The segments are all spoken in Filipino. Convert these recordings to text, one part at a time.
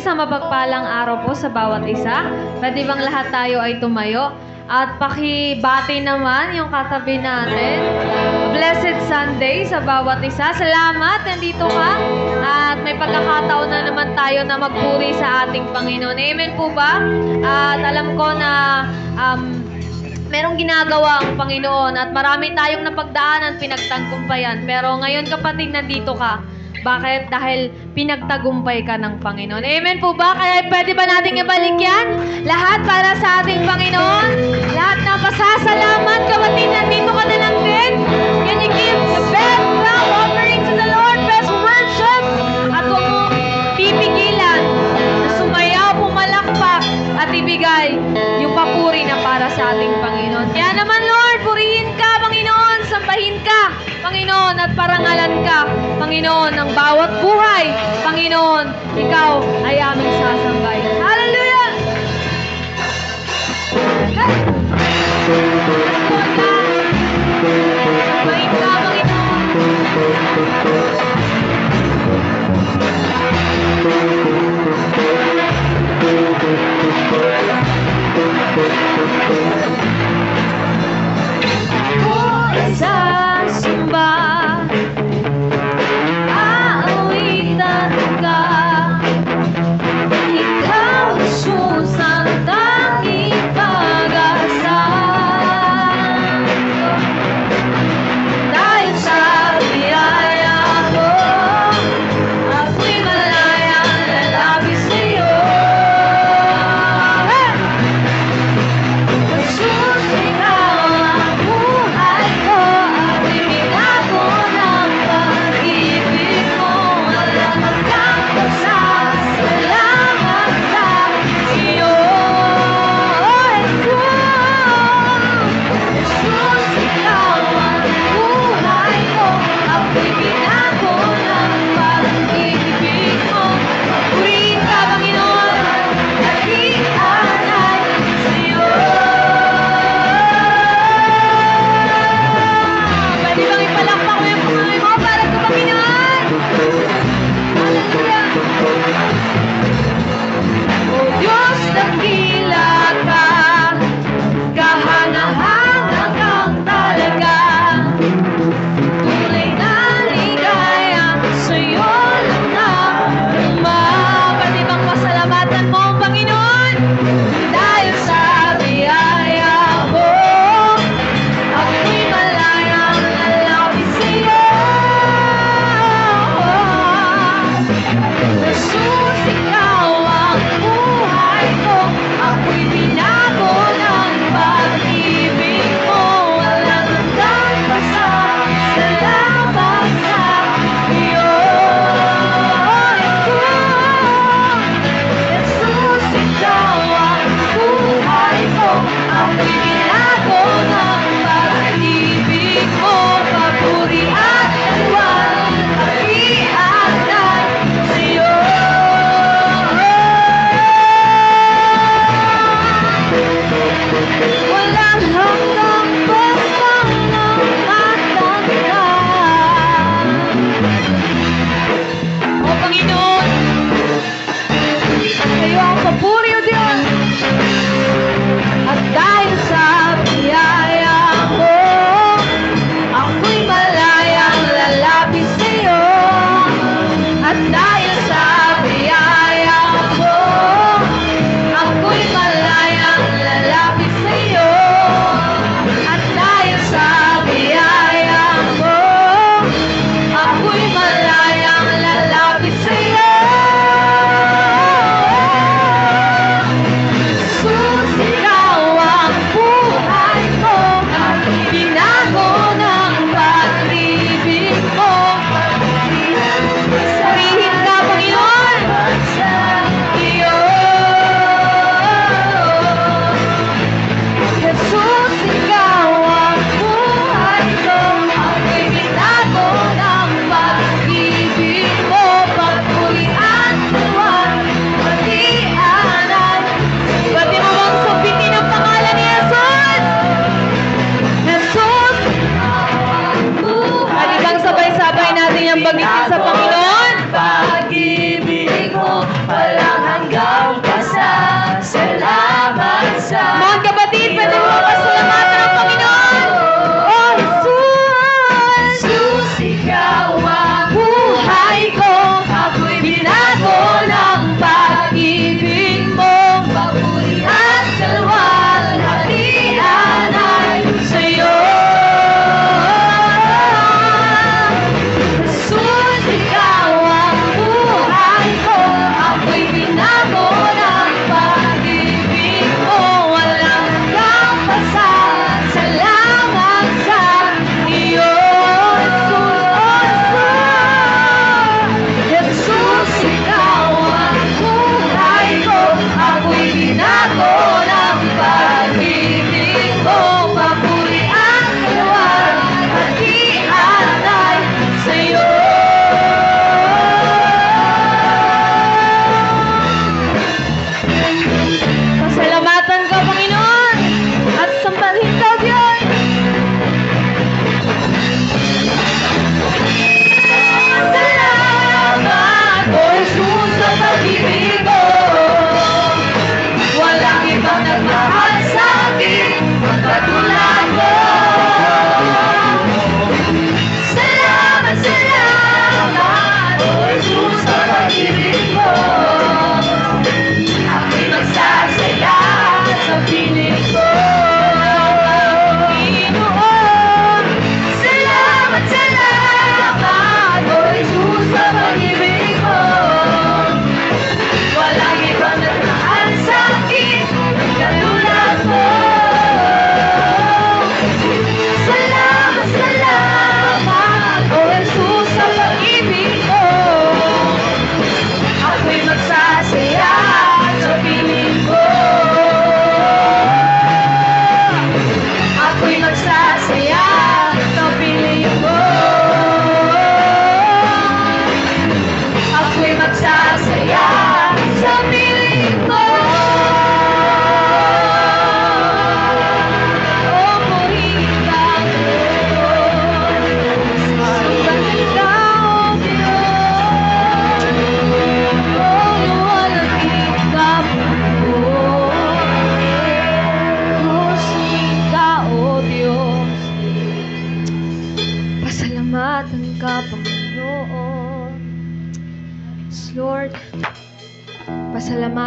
sa mapagpalang araw po sa bawat isa. Pwede bang lahat tayo ay tumayo? At pakibati naman yung katabi natin. Blessed Sunday sa bawat isa. Salamat, nandito ka. At may pagkakataon na naman tayo na magpuri sa ating Panginoon. Amen po ba? At alam ko na merong ginagawa ang Panginoon at marami tayong napagdaanan, pinagtagumpayan. Pero ngayon kapatid, nandito ka. Bakit? Dahil pinagtagumpay ka ng Panginoon. Amen po ba? Kaya pwede ba nating ibalik yan? Lahat para sa ating Panginoon. Lahat na pasasalamat. Kapatid, nandito ka na lang din. Can you give the best round offering to the Lord? Best worship. At huwag mo pipigilan na sumayaw, pumalakpak at ibigay yung papuri na para sa ating Panginoon. Kaya naman Lord, purihin ka, Panginoon. Sambahin ka, Panginoon, at parangalan ka, Panginoon, ng bawat buhay. Panginoon, ikaw ay aming sasambahin. Hallelujah! Sambahin ka, sasamba, aawitan ka. Ikaw, Jesus, ang tanging pag-asa. Dahil sa biyaya mo, ako'y malayang lalapit sa'yo. Jesus,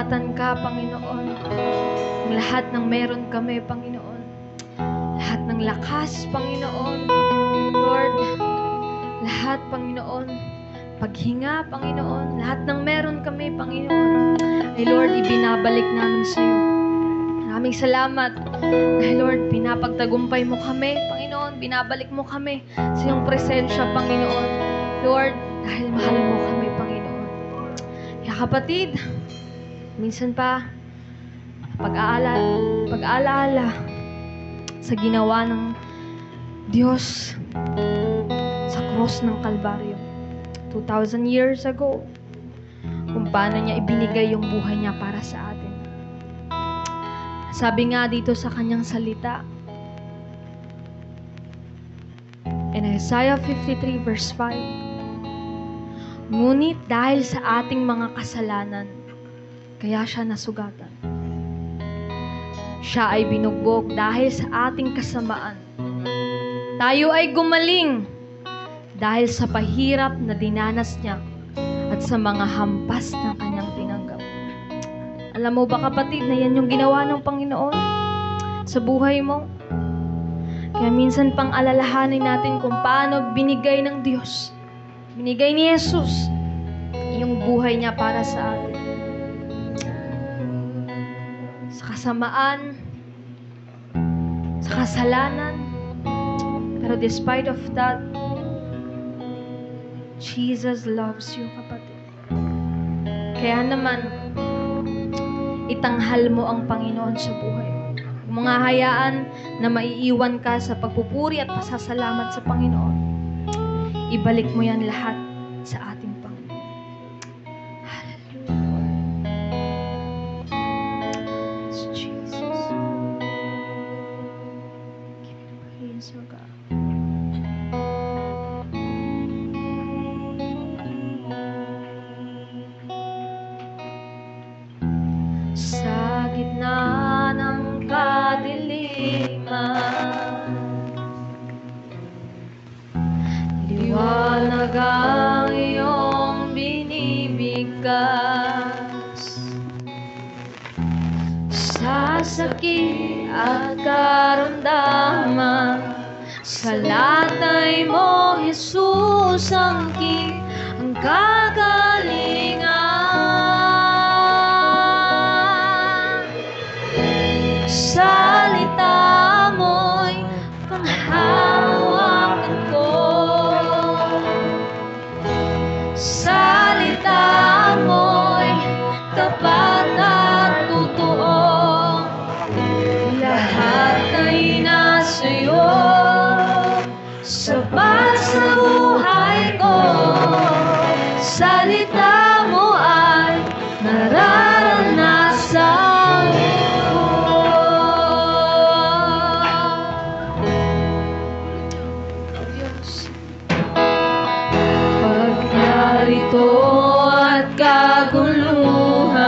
pasasalamatan ka, Panginoon. Ang lahat ng meron kami, Panginoon. Lahat ng lakas, Panginoon. Lord, lahat, Panginoon. Paghinga, Panginoon. Lahat ng meron kami, Panginoon. Ay Lord, ibinabalik namin sa iyo. Maraming salamat. Dahil Lord, pinapagtagumpay mo kami, Panginoon. Binabalik mo kami sa iyong presensya, Panginoon. Lord, dahil mahal mo kami, Panginoon. Kaya kapatid, minsan pa, pag-aalaala sa ginawa ng Diyos sa cross ng Kalbaryo 2,000 years ago, kung paano niya ibinigay yung buhay niya para sa atin. Sabi nga dito sa kanyang salita, in Isaiah 53 verse 5, ngunit dahil sa ating mga kasalanan, kaya siya nasugatan. Siya ay binugbog dahil sa ating kasamaan. Tayo ay gumaling dahil sa pahirap na dinanas niya at sa mga hampas ng kanyang tinanggap. Alam mo ba kapatid na yan yung ginawa ng Panginoon sa buhay mo? Kaya minsan pang alalahanin natin kung paano binigay ng Diyos, binigay ni Jesus yung buhay niya para sa atin. Sa kasamaan, sa kasalanan, pero despite of that, Jesus loves you, kapatid. Kaya naman, itanghal mo ang Panginoon sa buhay mo. Huwag mo nga hayaan na maiiwan ka sa pagpupuri at pasasalamat sa Panginoon. Ibalik mo yan lahat sa ating Panginoon. Hallelujah. It's Jesus. Give me praise, O God. Sa gitna ng kadiliman, liwanag ang iyong binibigkas. Sa sakit at karamdaman, sa latay mo, Jesus, ang kagalingan. Salita mo'y panghawakan ko. Salita mo'y tapat at totoo. Lahat ay nasa'yo, sapat sa buhay ko. Salita mo ay nararanasan ko. Pagkarito at kaguluhan,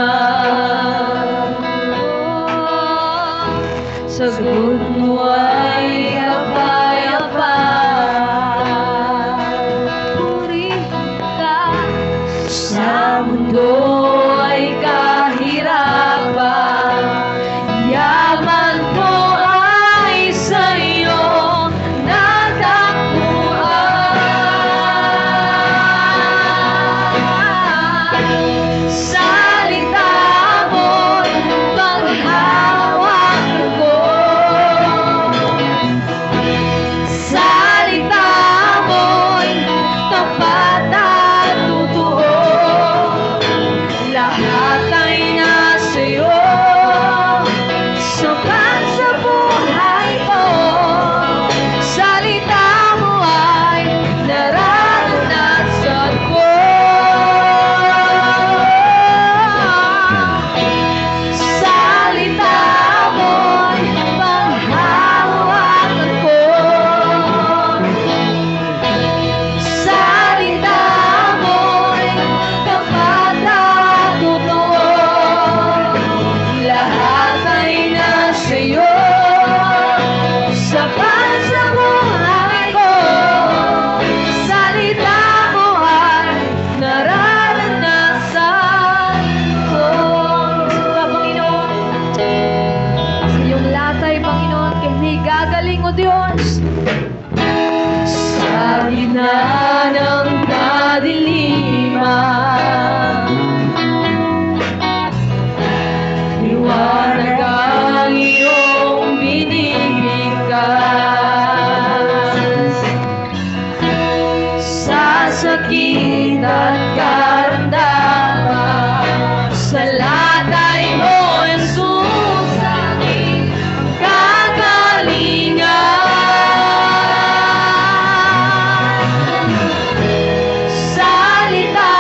sagot mo ay apay-apay. Purihin ka sa mundo ay kahirapan. Yaman ko ay sa iyo natakbuhan. Salita mo'y panghawakan ko. Talatay, Panginoon, kay may gagaling, O Diyos. Sa gitna ng kadiliman, liwanag ang iyong binibigkas. Sa sakit at karamdaman, sa latay mo, Jesus, aking kagalingan. Salita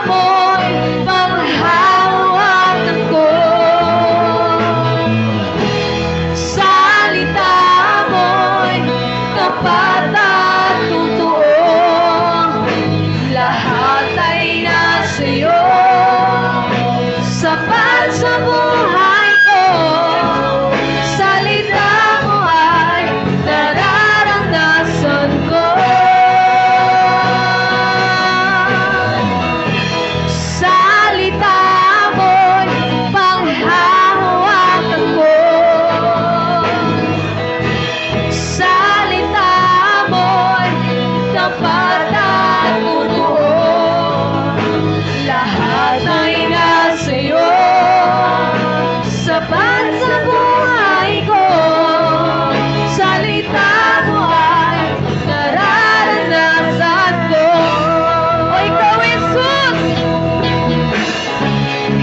mo'y panghawakan ko. Salita mo'y tapat at totoo. Lahat ay nasa'yo, sapat sa buhay ko. Salita mo ay nararanasan ko. Salita mo'y panghahawakan ko. Salita mo'y tapat at totoo. Lahat ay nasa'yo, sapat sa buhay ko. Salita mo ay nararanasan ko. O ikaw, Jesus!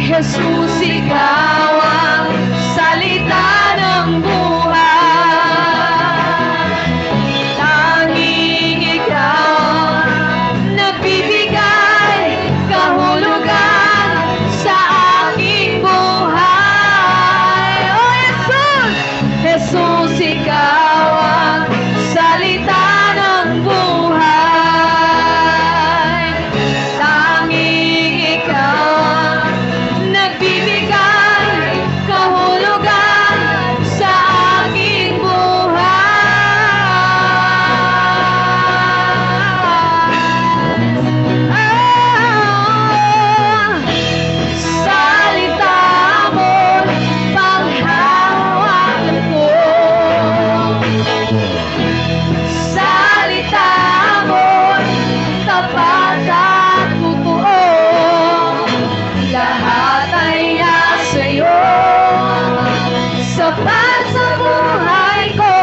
Jesus, ikaw ang salita ng buhay. Tanging ikaw ang nagbibigay kahulugan sa aking buhay. O Jesus! Jesus, ikaw ang salita ng buhay. Tanging ikaw ang nagbibigay kahulugan sa aking buhay. Salita mo'y panghahawakan ko. Salita mo'y tapat at totoo. Lahat ay nasa'yo, sapat sa buhay ko.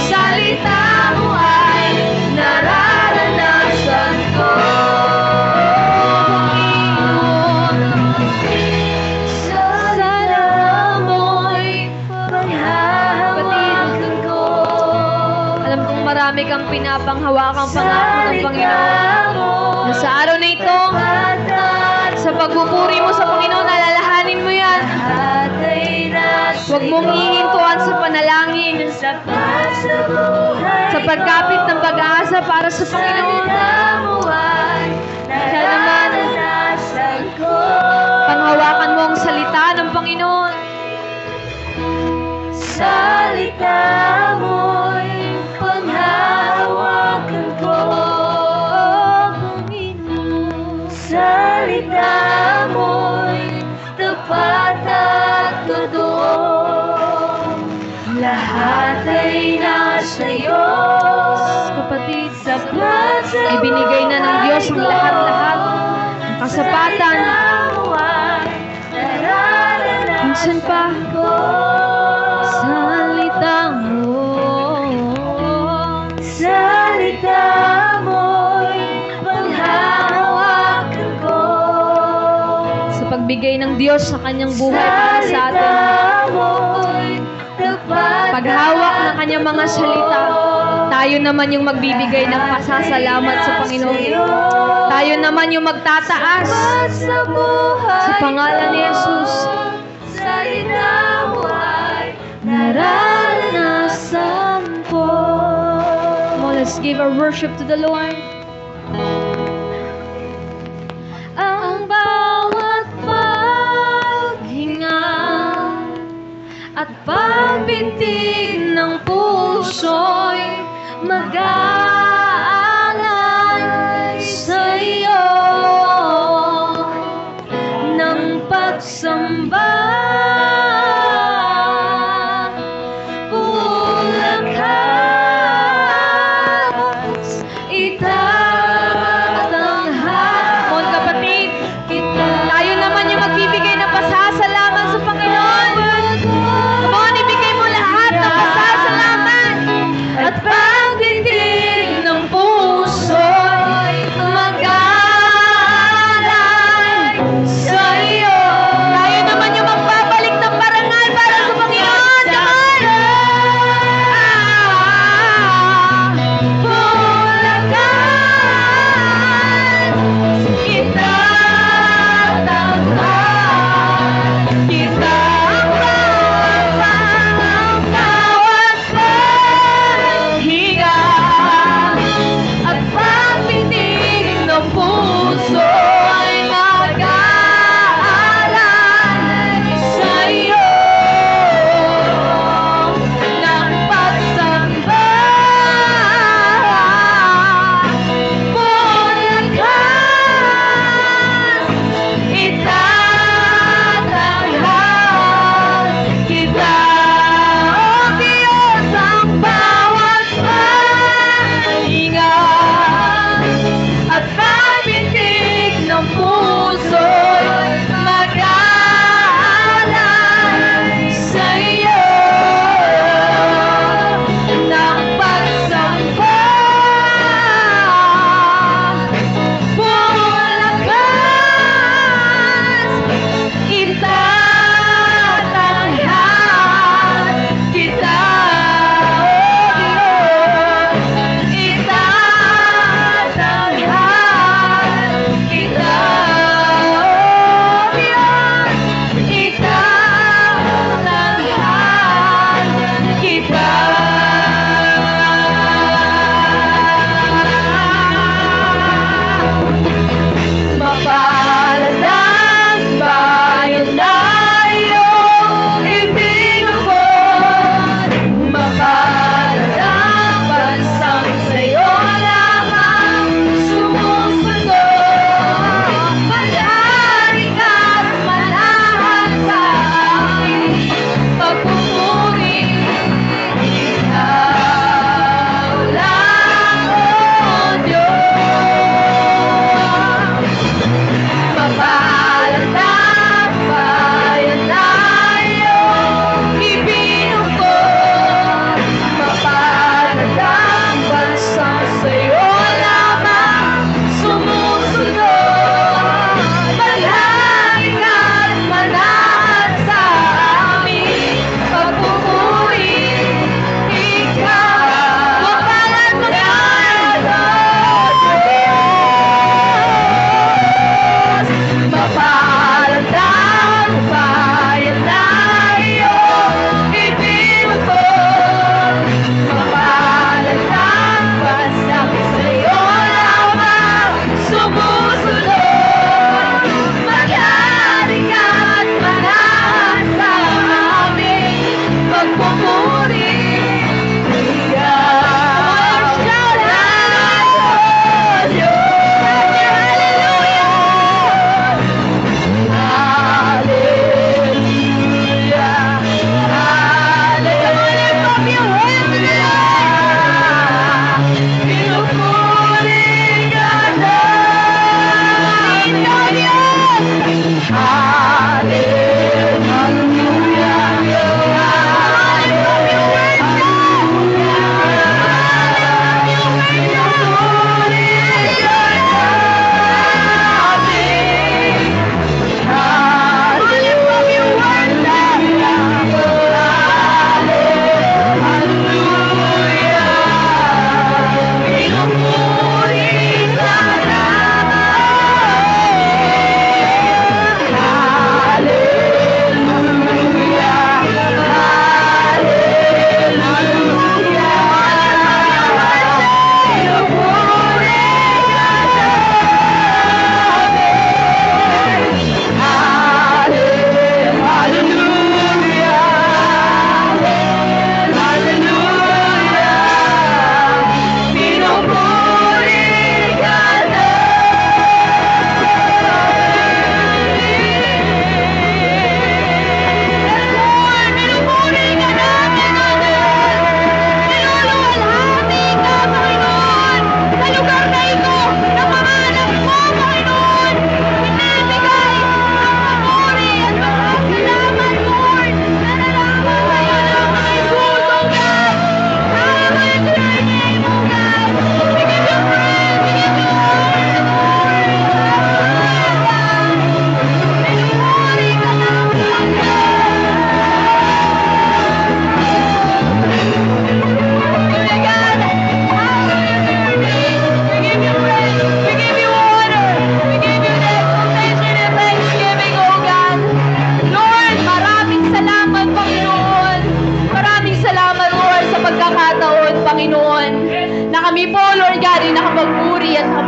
Salita mo ay nararanasan ko. Salita mo'y panghahawakan ko. Alam kong marami kang pinapanghawakang pangako ng Panginoon. Na sa araw na ito, sa pagpupuri mo sa Panginoon, alalahanin mo yan. Huwag mong hihintuan sa panalangin, sa pagkapit ng pag-asa para sa Panginoon. Kaya naman, panghawakan mo ang salita ng Panginoon. Salita mo'y panghahawakan ko, Panginoon. Salita mo'y tapat at totoo. Lahat ay nasa'yo, kapatid. Sapat sa ibinigay na ng Diyos ang lahat-lahat, ang kasapatan. Minsan pa, salita mo. Salita mo'y panghahawakan ko. Sa pagbigay ng Diyos sa kanyang buhay para sa atin, paghawak ng kanyang mga salita, tayo naman yung magbibigay ng pasasalamat sa Panginoon. Tayo naman yung magtataas sa pangalan ni Jesus. Salita mo ay nararanasan ko. Come on, let's give our worship to the Lord. Ang bawat paghinga at pagbintig ng puso'y mag-aalay sa'yo ng pagsamba.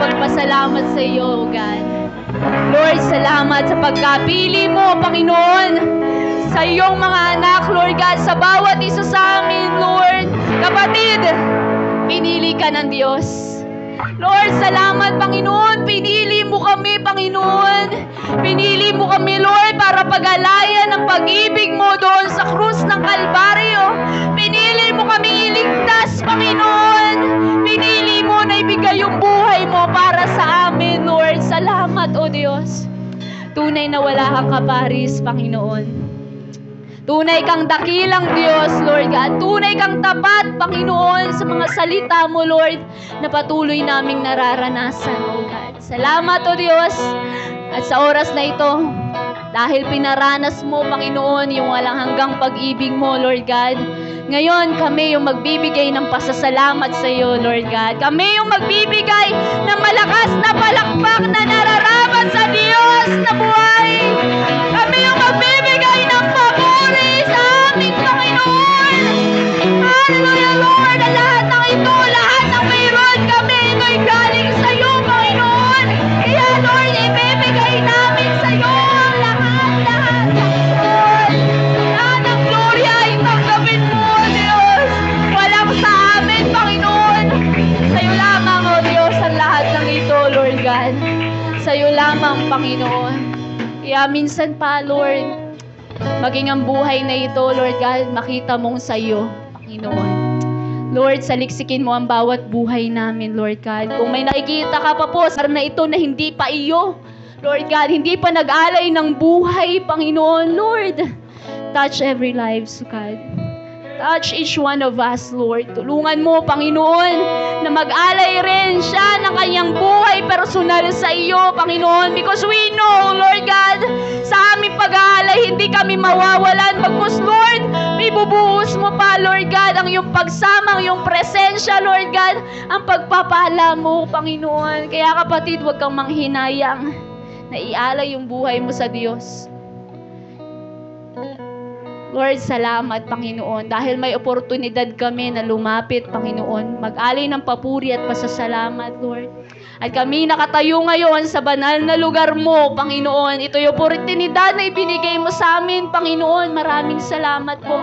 magpasalamat sa iyo, O God. Lord, salamat sa pagkapili mo, Panginoon, sa iyong mga anak, Lord God, sa bawat isa sa amin, Lord. Kapatid, pinili ka ng Diyos. Lord, salamat, Panginoon. Pinili mo kami, Panginoon. Pinili mo kami, Lord, para pag-alayan ng pag-ibig mo doon sa krus ng Kalbaryo. Pinili mo kami iligtas, Panginoon. Pinili mo na ibigay yung buhay mo para sa amin, Lord. Salamat, O Diyos. Tunay na wala kang kaparis, Panginoon. Tunay kang dakilang Diyos, Lord God. Tunay kang tapat, Panginoon, sa mga salita mo, Lord, na patuloy naming nararanasan, O God. Salamat, O Diyos. At sa oras na ito, dahil pinaranas mo, Panginoon, yung walang hanggang pag-ibig mo, Lord God, ngayon kami yung magbibigay ng pasasalamat sa iyo, Lord God. Kami yung magbibigay ng malakas na palakpak na nararapat sa Diyos na buhay. Kami yung magbibigay ng papuri sa aming Panginoon. Hallelujah, Lord. Ang lahat ng ito, lahat ng mayroon kami, ito'y galing sa iyo, Panginoon. Kaya, Lord, ibibigay namin sa iyo ang lahat, Panginoon. Lahat ng gloria ay tanggapin mo, Diyos. Walang sa amin, Panginoon. Sa iyo lamang, O Diyos, ang lahat ng ito, Lord God. Sa iyo lamang, Panginoon. Kaya minsan pa, Lord, maging ang buhay na ito, Lord God, makita mong sa iyo, Panginoon. Lord, saliksikin mo ang bawat buhay namin, Lord God. Kung may nakikita ka pa po sa na ito na hindi pa iyo, Lord God, hindi pa nag-alay ng buhay, Panginoon, Lord, touch every lives, God. Touch each one of us, Lord. Tulungan mo, Panginoon, na mag-alay rin siya ng kanyang buhay personal sa iyo, Panginoon. Because we know, Lord God, sa aming pag-aalay, hindi kami mawawalan. Bagkus, Lord, ibubuhos mo pa, Lord God, ang iyong pagsama, ang iyong presensya, Lord God, ang pagpapala mo, Panginoon. Kaya kapatid, huwag kang manghinayang na ialay yung buhay mo sa Diyos. Lord, salamat, Panginoon, dahil may oportunidad kami na lumapit, Panginoon, mag-alay ng papuri at pasasalamat, Lord. At kami nakatayo ngayon sa banal na lugar mo, Panginoon. Ito yung oportunidad na ibinigay mo sa amin, Panginoon. Maraming salamat po,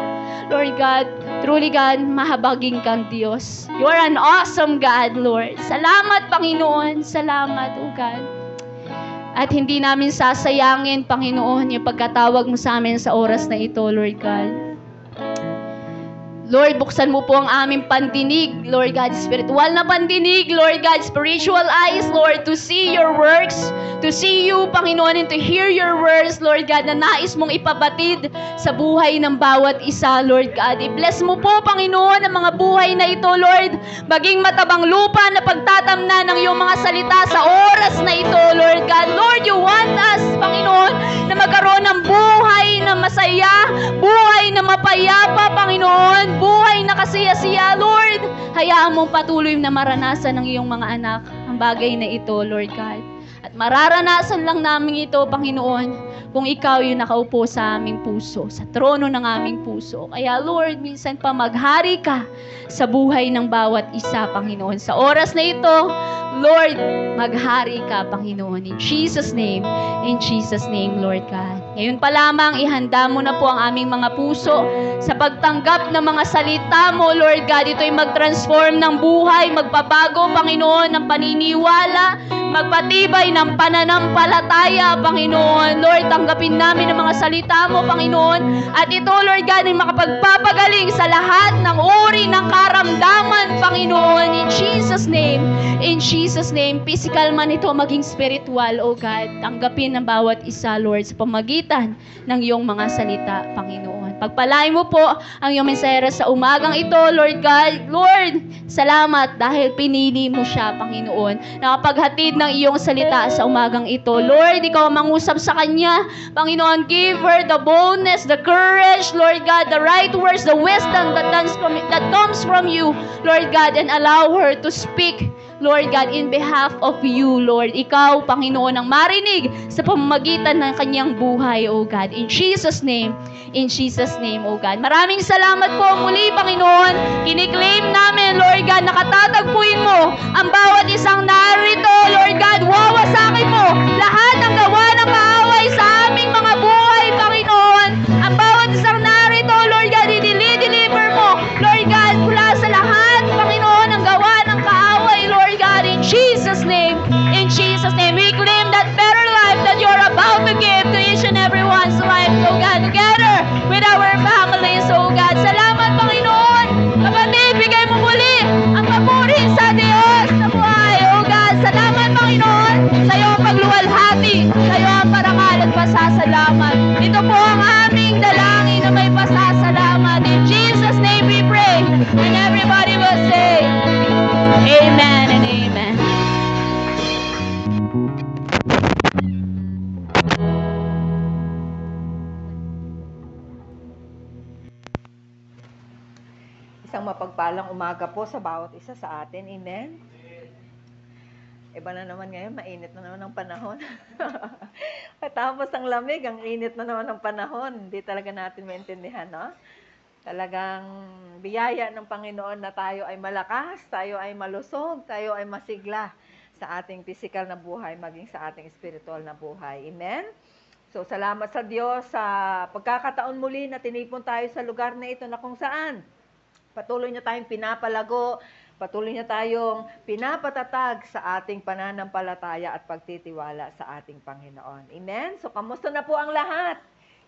Lord God. Truly, God, mahabaging kang Diyos. You are an awesome God, Lord. Salamat, Panginoon. Salamat, O God. At hindi namin sasayangin, Panginoon, yung pagkatawag mo sa amin sa oras na ito, Lord God. Lord, buksan mo po ang aming pandinig, Lord God, spiritual na pandinig, Lord God, spiritual eyes, Lord, to see your works, to see you, Panginoon, and to hear your words, Lord God, na nais mong ipabatid sa buhay ng bawat isa, Lord God. I-bless mo po, Panginoon, ang mga buhay na ito, Lord, maging matabang lupa na pagtatamnan ng iyong mga salita sa oras na ito, Lord God. Lord, you want us, Panginoon, na magkaroon ng buhay na masaya, buhay na mapayapa, Panginoon, buhay na kasaya-siya, Lord. Hayaan mong patuloy na maranasan ng iyong mga anak ang bagay na ito, Lord God. At mararanasan lang namin ito, Panginoon, kung ikaw yung nakaupo sa aming puso, sa trono ng aming puso. Kaya, Lord, minsan pa maghari ka sa buhay ng bawat isa, Panginoon. Sa oras na ito, Lord, maghari ka, Panginoon. In Jesus' name, Lord God. Ngayon pa lamang, ihanda mo na po ang aming mga puso sa pagtanggap ng mga salita mo, Lord God. Ito'y mag-transform ng buhay, magpabago, Panginoon, ng paniniwala, magpatibay ng pananampalataya, Panginoon. Lord, tanggapin namin ang mga salita mo, Panginoon. At ito, Lord God, ay makapagpapagaling sa lahat ng uri ng karamdaman, Panginoon. In Jesus' name, physical man ito, maging spiritual, O God. Tanggapin ng bawat isa, Lord, sa pamagitan ng iyong mga salita, Panginoon. Pagpalain mo po ang iyong mensahera sa umagang ito, Lord God. Lord, salamat dahil pinili mo siya, Panginoon. Nakapaghatid ng iyong salita sa umagang ito. Lord, ikaw ang mangusap sa kanya. Panginoon, give her the boldness, the courage, Lord God, the right words, the wisdom that comes from you, Lord God, and allow her to speak, Lord God, in behalf of you, Lord. Ikaw, Panginoon, ang marinig sa pamamagitan ng kanyang buhay, O God. In Jesus' name, O God. Maraming salamat po muli, Panginoon. Kiniklaim namin, Lord God, nakatatagpuin mo ang bawat isang narito, Lord God. Wawasakin mo lahat ng gawa ng kaaway sa aming mga buhay, Panginoon. Ang bawat isang narito, Lord God, i-deliver mo, Lord God, mula sa lahat, Panginoon, ang gawa ng kaaway, Lord God, in Jesus' name, we claim that better life that you're about to give to each and everyone's life, oh God, together with our families, oh God. Salamat, Panginoon. Kapatid, bigay mo muli ang papuri sa Diyos na buhay, oh God. Salamat, Panginoon, sa iyong pagluwalhati, sa iyong parangal at pasasalamat. Ito po ang aming dalangin na may pasasalamat. In Jesus' name we pray. And everybody will say, Amen and Amen. Isang mapagpalang umaga po sa bawat isa sa atin. Amen? Iba na naman ngayon, mainit na naman ang panahon. Tapos ang lamig, ang init na naman ang panahon. Hindi talaga natin maintindihan, no? Talagang biyaya ng Panginoon na tayo ay malakas, tayo ay malusog, tayo ay masigla sa ating physical na buhay, maging sa ating spiritual na buhay. Amen? So, salamat sa Diyos sa pagkakataon muli na tinipon tayo sa lugar na ito na kung saan patuloy niya tayong pinapalago, patuloy niya tayong pinapatatag sa ating pananampalataya at pagtitiwala sa ating Panginoon. Amen? So, kamusta na po ang lahat?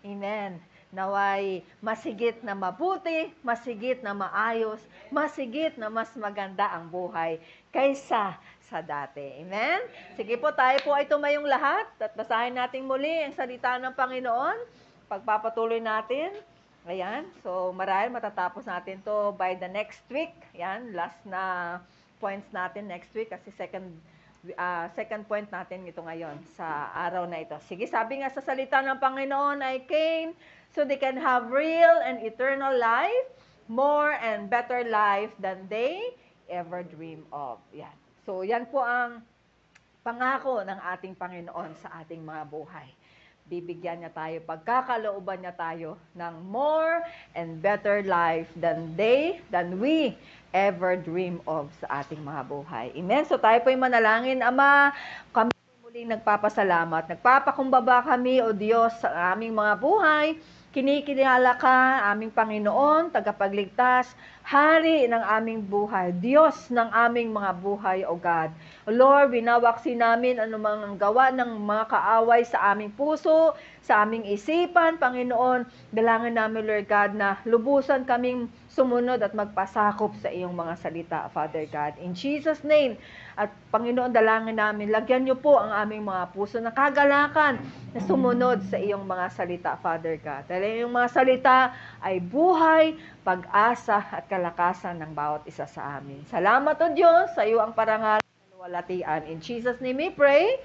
Amen. Naway masigit na mabuti, masigit na maayos, masigit na mas maganda ang buhay kaysa sa dati. Amen? Sige po, tayo po ay tumayong lahat at basahin natin muli ang salita ng Panginoon. Pagpapatuloy natin. Ayan, so marahil matatapos natin to by the next week. Ayan, last na points natin next week kasi second point natin ito ngayon sa araw na ito. Sige, sabi nga sa salita ng Panginoon, I came so they can have real and eternal life, more and better life than they ever dream of. Yan. So yan po ang pangako ng ating Panginoon sa ating mga buhay. Bibigyan niya tayo, pagkakalooban niya tayo ng more and better life than we ever dream of sa ating mga buhay. Amen? So tayo po'y manalangin. Ama, kami muling nagpapasalamat. Nagpapakumbaba kami, O Diyos, sa aming mga buhay. Kinikilala ka, aming Panginoon, tagapagligtas, Hari ng aming buhay, Diyos ng aming mga buhay, O God. Lord, winawaksi namin anumang gawa ng mga kaaway sa aming puso, sa aming isipan, Panginoon. Dalangin namin, Lord God, na lubusan kaming sumunod at magpasakop sa iyong mga salita, Father God. In Jesus' name, at Panginoon, dalangin namin, lagyan niyo po ang aming mga puso na kagalakan na sumunod sa iyong mga salita, Father God. Dahil iyong mga salita ay buhay, pag-asa at kalakasan ng bawat isa sa amin. Salamat, O Diyos, sa iyo ang parangal at walatian. In Jesus' name we pray.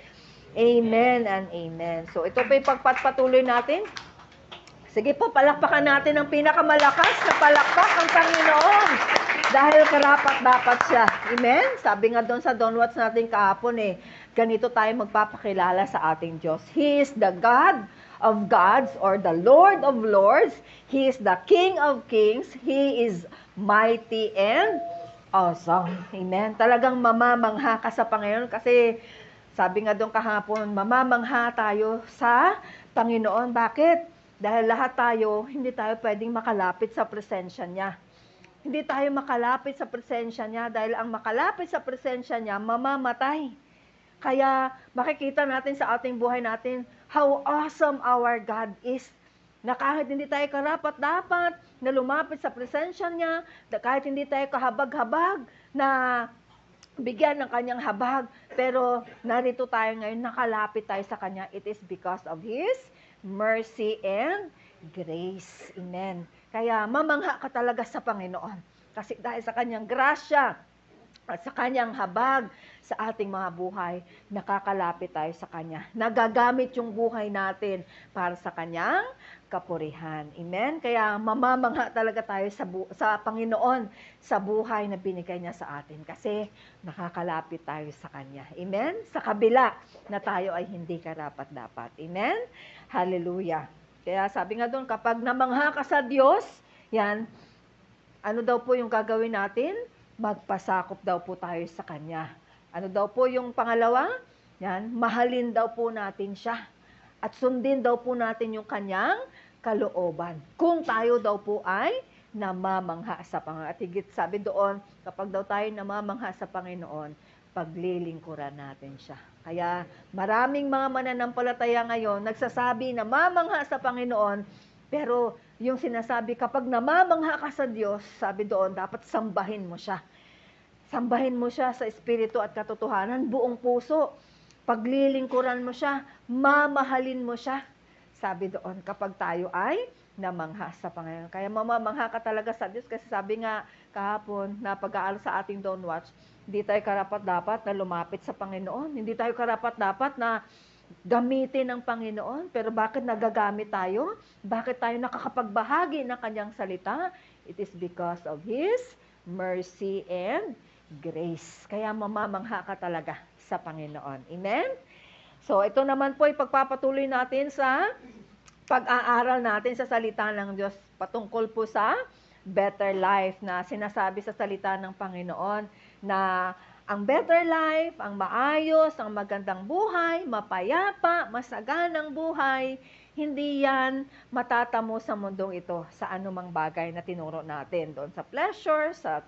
Amen and amen. So ito pa yung pagpatuloy natin. Sige po, palakpakan natin ang pinakamalakas na palakpak ang Panginoon. Dahil karapat-dapat siya. Amen? Sabi nga doon sa downwards natin kahapon ganito tayo magpapakilala sa ating Diyos. He is the God of gods or the Lord of lords. He is the King of kings. He is mighty and awesome. Amen? Talagang mamamangha ka sa Panginoon kasi sabi nga doon kahapon, mamamangha tayo sa Panginoon. Bakit? Dahil lahat tayo, hindi tayo pwedeng makalapit sa presensya niya. Hindi tayo makalapit sa presensya niya dahil ang makalapit sa presensya niya, mamamatay. Kaya makikita natin sa ating buhay natin how awesome our God is. Na kahit hindi tayo karapat-dapat na lumapit sa presensya niya, kahit hindi tayo kahabag-habag na bigyan ng kanyang habag, pero narito tayo ngayon, nakalapit tayo sa kanya. It is because of His mercy and grace. Amen. Kaya mamangha ka talaga sa Panginoon. Kasi dahil sa kanyang grasya, at sa kanyang habag sa ating mga buhay, nakakalapit tayo sa kanya. Nagagamit yung buhay natin para sa kanyang kapurihan. Amen? Kaya mamamangha talaga tayo sa Panginoon sa buhay na binigay niya sa atin kasi nakakalapit tayo sa kanya. Amen? Sa kabila na tayo ay hindi karapat-dapat. Amen? Hallelujah. Kaya sabi nga doon, kapag namangha ka sa Diyos, yan, ano daw po yung gagawin natin? Magpasakop daw po tayo sa Kanya. Ano daw po yung pangalawa? Yan, mahalin daw po natin siya. At sundin daw po natin yung Kanyang kalooban. Kung tayo daw po ay namamangha sa Panginoon. At higit sabi doon, kapag daw tayo namamangha sa Panginoon, paglilingkuran natin siya. Kaya maraming mga mananampalataya ngayon nagsasabi na mamangha sa Panginoon, pero yung sinasabi, kapag namamangha ka sa Diyos, sabi doon, dapat sambahin mo siya. Sambahin mo siya sa espiritu at katotohanan, buong puso. Paglilingkuran mo siya, mamahalin mo siya. Sabi doon, kapag tayo ay namangha sa Panginoon. Kaya mamamangha ka talaga sa Diyos kasi sabi nga kahapon na pag-aaral sa ating Don't Watch, hindi tayo karapat-dapat na lumapit sa Panginoon. Hindi tayo karapat-dapat na gamitin ng Panginoon. Pero bakit nagagamit tayo? Bakit tayo nakakapagbahagi ng Kanyang salita? It is because of His mercy and grace. Kaya mamamangha ka talaga sa Panginoon. Amen? So, ito naman po ipagpapatuloy natin sa pag-aaral natin sa salita ng Diyos patungkol po sa better life na sinasabi sa salita ng Panginoon na ang better life, ang maayos, ang magandang buhay, mapayapa, masaganang buhay, hindi yan matatamo sa mundong ito sa anumang bagay na tinuro natin. Doon sa pleasure, sa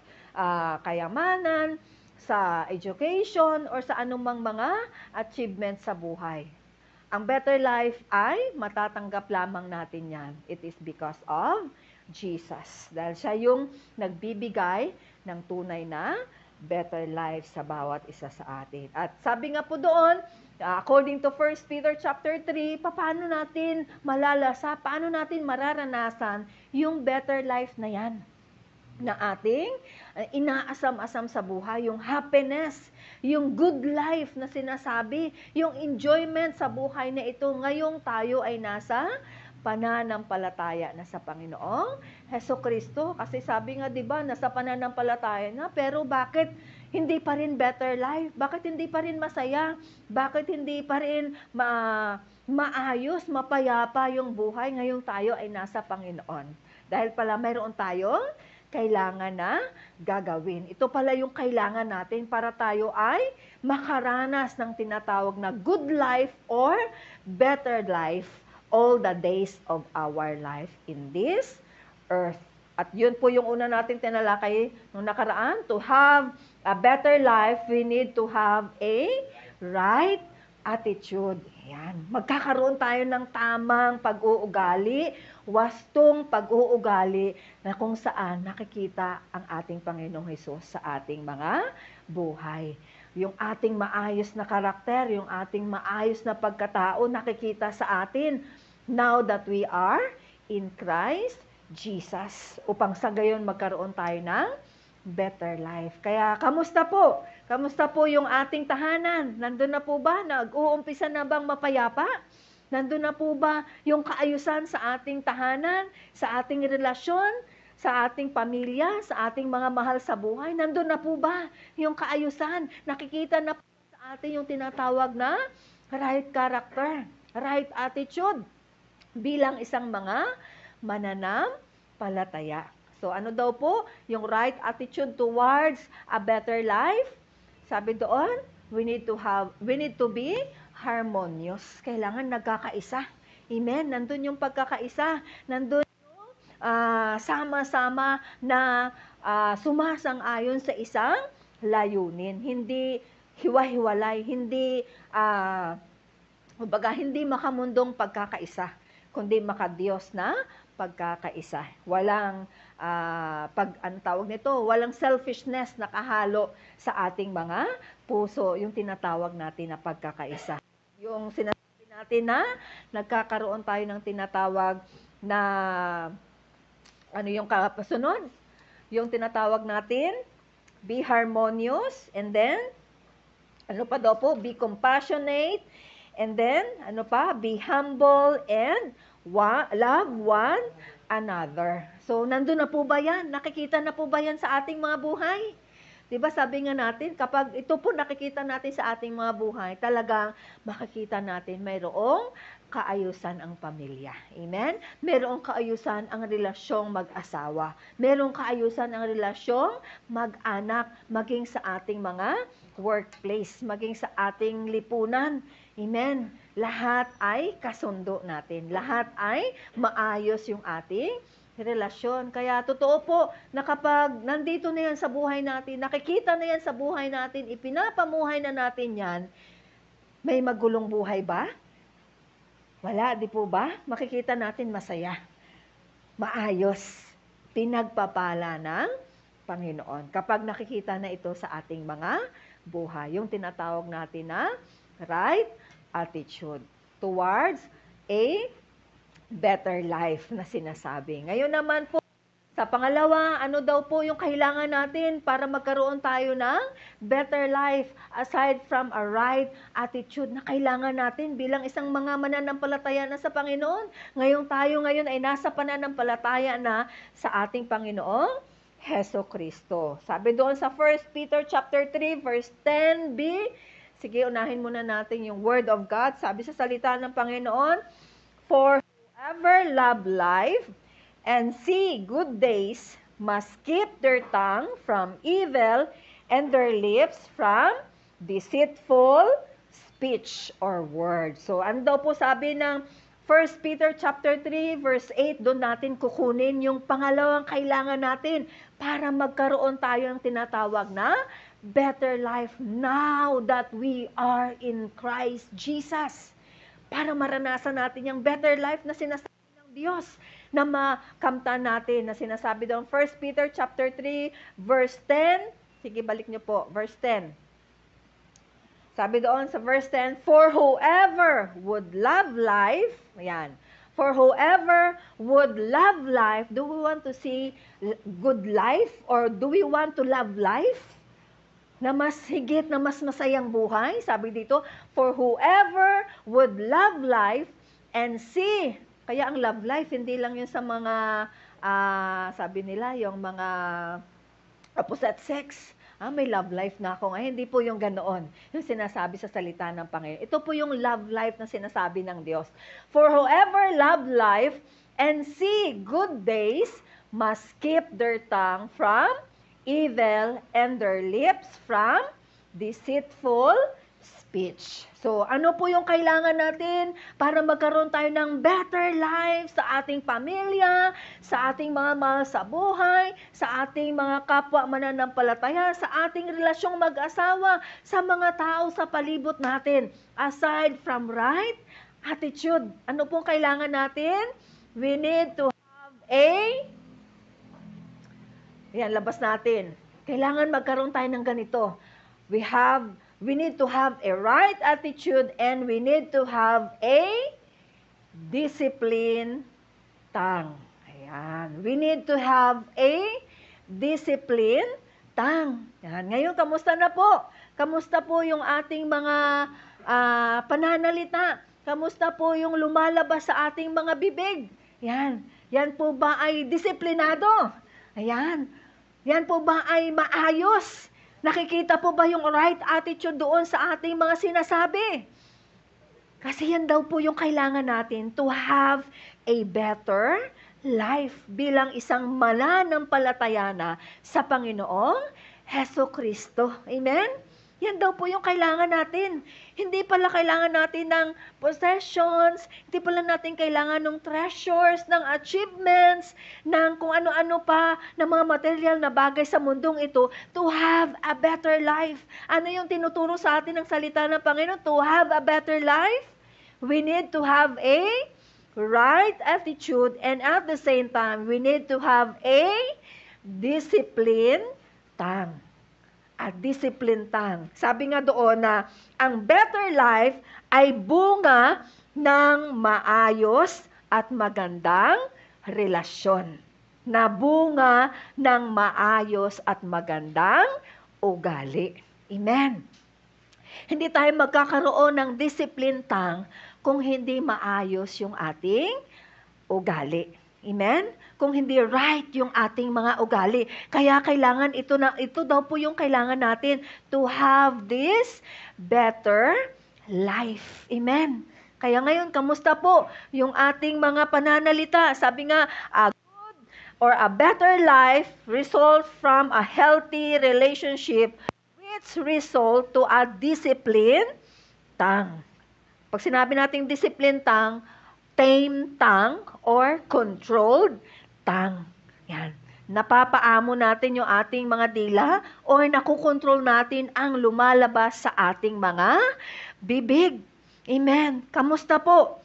kayamanan, sa education, or sa anumang mga achievements sa buhay. Ang better life ay matatanggap lamang natin yan. It is because of Jesus. Dahil siya yung nagbibigay ng tunay na better life sa bawat isa sa atin. At sabi nga po doon, according to 1 Peter chapter 3, paano natin malalasa, paano natin mararanasan yung better life na yan? Na ating inaasam-asam sa buhay, yung happiness, yung good life na sinasabi, yung enjoyment sa buhay na ito, ngayong tayo ay nasa pananampalataya na sa Panginoong Hesukristo. Kasi sabi nga, di ba, nasa pananampalataya na, pero bakit hindi pa rin better life? Bakit hindi pa rin masaya? Bakit hindi pa rin maayos, mapayapa yung buhay ngayong tayo ay nasa Panginoon? Dahil pala mayroon tayong kailangan na gagawin. Ito pala yung kailangan natin para tayo ay makaranas ng tinatawag na good life or better life all the days of our life in this earth. At yun po yung una natin tinalakay nung nakaraan. To have a better life, we need to have a right attitude. Ayan. Magkakaroon tayo ng tamang pag-uugali, wastong pag-uugali na kung saan nakikita ang ating Panginoong Hesus sa ating mga buhay. Yung ating maayos na karakter, yung ating maayos na pagkatao nakikita sa atin now that we are in Christ Jesus. Upang sa gayon magkaroon tayo ng better life. Kaya, kamusta po? Kamusta po yung ating tahanan? Nandun na po ba? Nag-uumpisa na bang mapayapa? Nandun na po ba yung kaayusan sa ating tahanan, sa ating relasyon, sa ating pamilya, sa ating mga mahal sa buhay? Nandun na po ba yung kaayusan? Nakikita na po sa atin yung tinatawag na right character, right attitude bilang isang mga mananampalataya. So ano daw po yung right attitude towards a better life? Sabi doon, we need to be harmonious. Kailangan nagkakaisa. Amen. Nandun yung pagkakaisa. Nandun yung sama-sama na sumasang-ayon sa isang layunin. Hindi hiwa-hiwalay, hindi hindi makamundong pagkakaisa, kundi makadiyos na pagkakaisa. Walang walang selfishness na kahalo sa ating mga puso, yung tinatawag natin na pagkakaisa. Yung sinasabi natin na nagkakaroon tayo ng tinatawag na yung kasunod, yung tinatawag natin be harmonious, and then, ano pa daw po? Be compassionate, and then, ano pa? Be humble, and love one another. So, nandun na po ba yan? Nakikita na po ba yan sa ating mga buhay? Diba sabi nga natin, kapag ito po nakikita natin sa ating mga buhay, talagang makikita natin mayroong kaayusan ang pamilya. Amen? Mayroong kaayusan ang relasyong mag-asawa. Mayroong kaayusan ang relasyong mag-anak, maging sa ating mga workplace, maging sa ating lipunan. Amen? Lahat ay kasundo natin. Lahat ay maayos yung ating relasyon. Kaya totoo po na kapag nandito na yan sa buhay natin, nakikita na yan sa buhay natin, ipinapamuhay na natin yan, may magulong buhay ba? Wala, di po ba? Makikita natin masaya, maayos, pinagpapala ng Panginoon. Kapag nakikita na ito sa ating mga buhay, yung tinatawag natin na right attitude towards a better life na sinasabi. Ngayon naman po, sa pangalawa, ano daw po yung kailangan natin para magkaroon tayo ng better life aside from a right attitude na kailangan natin bilang isang mga mananampalataya na sa Panginoon. Tayo ngayon ay nasa pananampalataya na sa ating Panginoong Heso Kristo. Sabi doon sa 1 Peter chapter 3 verse 10b, sige, unahin muna natin yung Word of God. Sabi sa salita ng Panginoon, for whoever love life and see good days must keep their tongue from evil and their lips from deceitful speech or word. So, ano daw po sabi ng 1 Peter chapter 3 verse 8, doon natin kukunin yung pangalawang kailangan natin para magkaroon tayo ng tinatawag na better life now that we are in Christ Jesus. Para maranasan natin yung better life na sinasabi ng Diyos na makamtan natin, na sinasabi doon 1 Peter chapter 3 verse 10. Sige, balik niyo po, verse 10. Sabi doon sa verse 10, for whoever would love life, ayan, for whoever would love life, do we want to see good life or do we want to love life? Na mas higit, na mas masayang buhay. Sabi dito, for whoever would love life and see. Kaya ang love life, hindi lang yun sa mga, sabi nila, yung mga opposite sex. May love life na ako. Hindi po yung ganoon. Yung sinasabi sa salita ng Panginoon. Ito po yung love life na sinasabi ng Diyos. For whoever love life and see good days must keep their tongue from evil and their lips from deceitful speech. So, ano po yung kailangan natin para magkaroon tayo ng better life sa ating pamilya, sa ating mga mahal sa buhay, sa ating mga kapwa mananampalataya, sa ating relasyong mag-asawa, sa mga tao sa palibot natin. Aside from right attitude, ano pong kailangan natin? We need to have Yan, labas natin. Kailangan magkaroon tayo ng ganito. We need to have a right attitude and we need to have a disciplined tongue. Ayan. We need to have a disciplined tongue. Ayan. Ngayon, kamusta na po? Kamusta po yung ating mga pananalita? Kamusta po yung lumalabas sa ating mga bibig? Yan. Yan po ba ay disiplinado? Ayan. Yan po ba ay maayos? Nakikita po ba yung right attitude doon sa ating mga sinasabi? Kasi yan daw po yung kailangan natin to have a better life bilang isang mananampalataya na sa Panginoong Heso Kristo. Amen? Yan daw po yung kailangan natin. Hindi pala kailangan natin ng possessions, hindi pala natin kailangan ng treasures, ng achievements, ng kung ano-ano pa, ng mga material na bagay sa mundong ito to have a better life. Ano yung tinuturo sa atin ng salita ng Panginoon? To have a better life, we need to have a right attitude and at the same time, we need to have a disciplined tongue. At discipline tongue. Sabi nga doon na ang better life ay bunga ng maayos at magandang relasyon. na bunga ng maayos at magandang ugali. Amen. Hindi tayo magkakaroon ng discipline tongue kung hindi maayos yung ating ugali. Amen? Kung hindi right yung ating mga ugali. Kaya kailangan ito daw po yung kailangan natin to have this better life. Amen? Kaya ngayon, kamusta po yung ating mga pananalita? Sabi nga, a good or a better life result from a healthy relationship which result to a disciplined tongue. Pag sinabi nating disciplined tongue, tame tongue or controlled tongue. Yan. Napapaamo natin yung ating mga dila or nakukontrol natin ang lumalabas sa ating mga bibig. Amen. Kamusta po?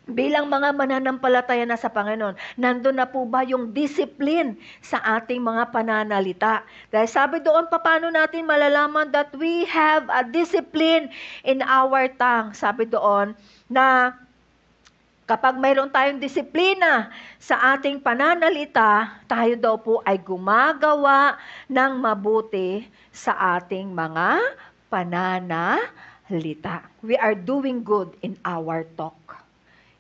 Bilang mga mananampalataya na sa Panginoon, nandun na po ba yung discipline sa ating mga pananalita? Dahil sabi doon, paano natin malalaman that we have a discipline in our tongue? Sabi doon na kapag mayroon tayong disiplina sa ating pananalita, tayo daw po ay gumagawa ng mabuti sa ating mga pananalita. We are doing good in our talk.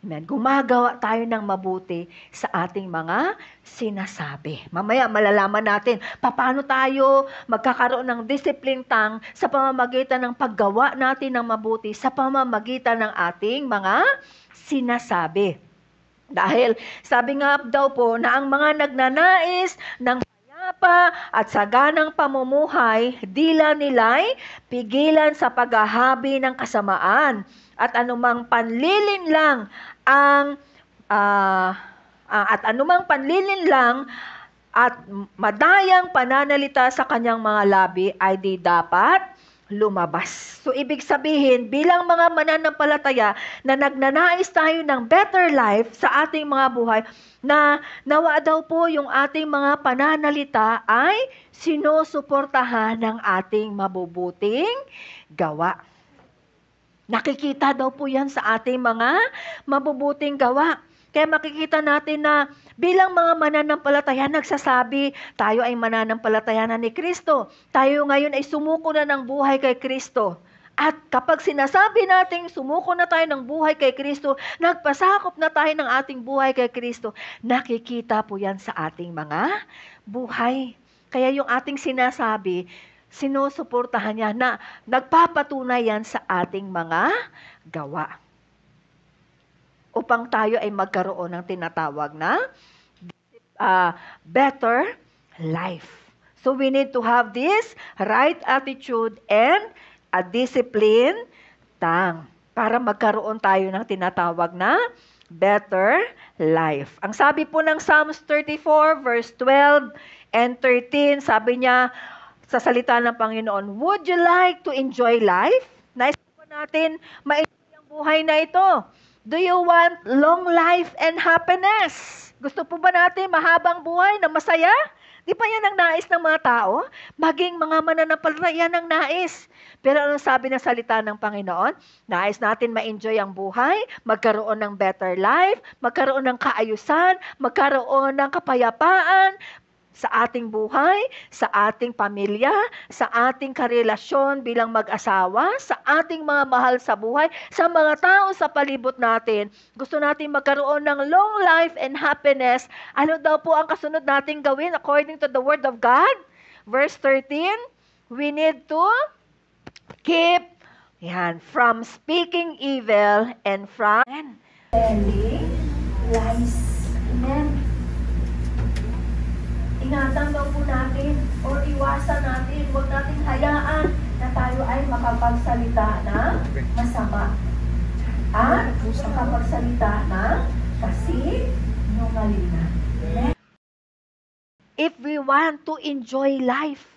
Amen. Gumagawa tayo ng mabuti sa ating mga sinasabi. Mamaya malalaman natin paano tayo magkakaroon ng discipline tongue sa pamamagitan ng paggawa natin ng mabuti sa pamamagitan ng ating mga sinasabi. Dahil sabi nga daw po na ang mga nagnanais ng payapa at saganang pamumuhay, dila nila'y pigilan sa paghahabi ng kasamaan at anumang panlilinlang at madayang pananalita sa kanyang mga labi ay di dapat lumabas. So, ibig sabihin, bilang mga mananampalataya na nagnanais tayo ng better life sa ating mga buhay, na nawa daw po yung ating mga pananalita ay sinusuportahan ng ating mabubuting gawa. Nakikita daw po yan sa ating mga mabubuting gawa. Kaya makikita natin na bilang mga mananampalataya, nagsasabi, tayo ay mananampalataya na ni Kristo. Tayo ngayon ay sumuko na ng buhay kay Kristo. At kapag sinasabi natin, sumuko na tayo ng buhay kay Kristo, nagpasakop na tayo ng ating buhay kay Kristo, nakikita po yan sa ating mga buhay. Kaya yung ating sinasabi, sinusuportahan niya na nagpapatunay yan sa ating mga gawa. Upang tayo ay magkaroon ng tinatawag na better life. So we need to have this right attitude and a disciplined tongue para magkaroon tayo ng tinatawag na better life. Ang sabi po ng Psalms 34 verse 12 and 13, sabi niya, sa salita ng Panginoon, would you like to enjoy life? Nais po natin ma-enjoy ang buhay na ito. Do you want long life and happiness? Gusto po ba natin mahabang buhay na masaya? Di ba yan ang nais ng mga tao? Maging mga mananampalataya ng nais. Pero anong sabi ng salita ng Panginoon? Nais natin ma-enjoy ang buhay, magkaroon ng better life, magkaroon ng kaayusan, magkaroon ng kapayapaan, sa ating buhay, sa ating pamilya, sa ating karelasyon bilang mag-asawa, sa ating mga mahal sa buhay, sa mga tao sa palibot natin. Gusto natin magkaroon ng long life and happiness. Ano daw po ang kasunod nating gawin according to the Word of God? Verse 13, we need to keep from speaking evil and from telling lies. Amen. Ingatan daw po natin o iwasan natin, huwag natin hayaan na tayo ay makapagsalita ng masama. At makapagsalita ng kasinungalingan. If we want to enjoy life,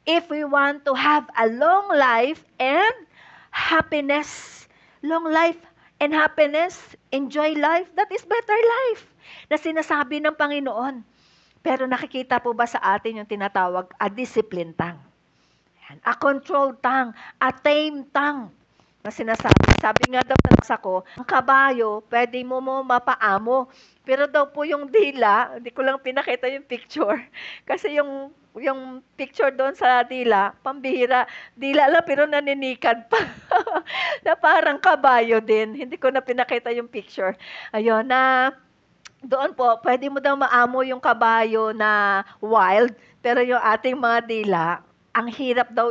if we want to have a long life and happiness, long life and happiness, enjoy life, that is better life na sinasabi ng Panginoon. Pero nakikita po ba sa atin yung tinatawag a disciplined tongue? A controlled tongue, a tame tongue. na sinasabi. Sabi nga daw sa ko, ang kabayo, pwede mo mapaamo. Pero daw po yung dila, hindi ko lang pinakita yung picture. Kasi yung picture doon sa dila, pambihira. Dila lang pero naninikad pa. Na parang kabayo din. Hindi ko na pinakita yung picture. Ayun, na doon po, pwede mo daw maamo yung kabayo na wild, pero yung ating mga dila, ang hirap daw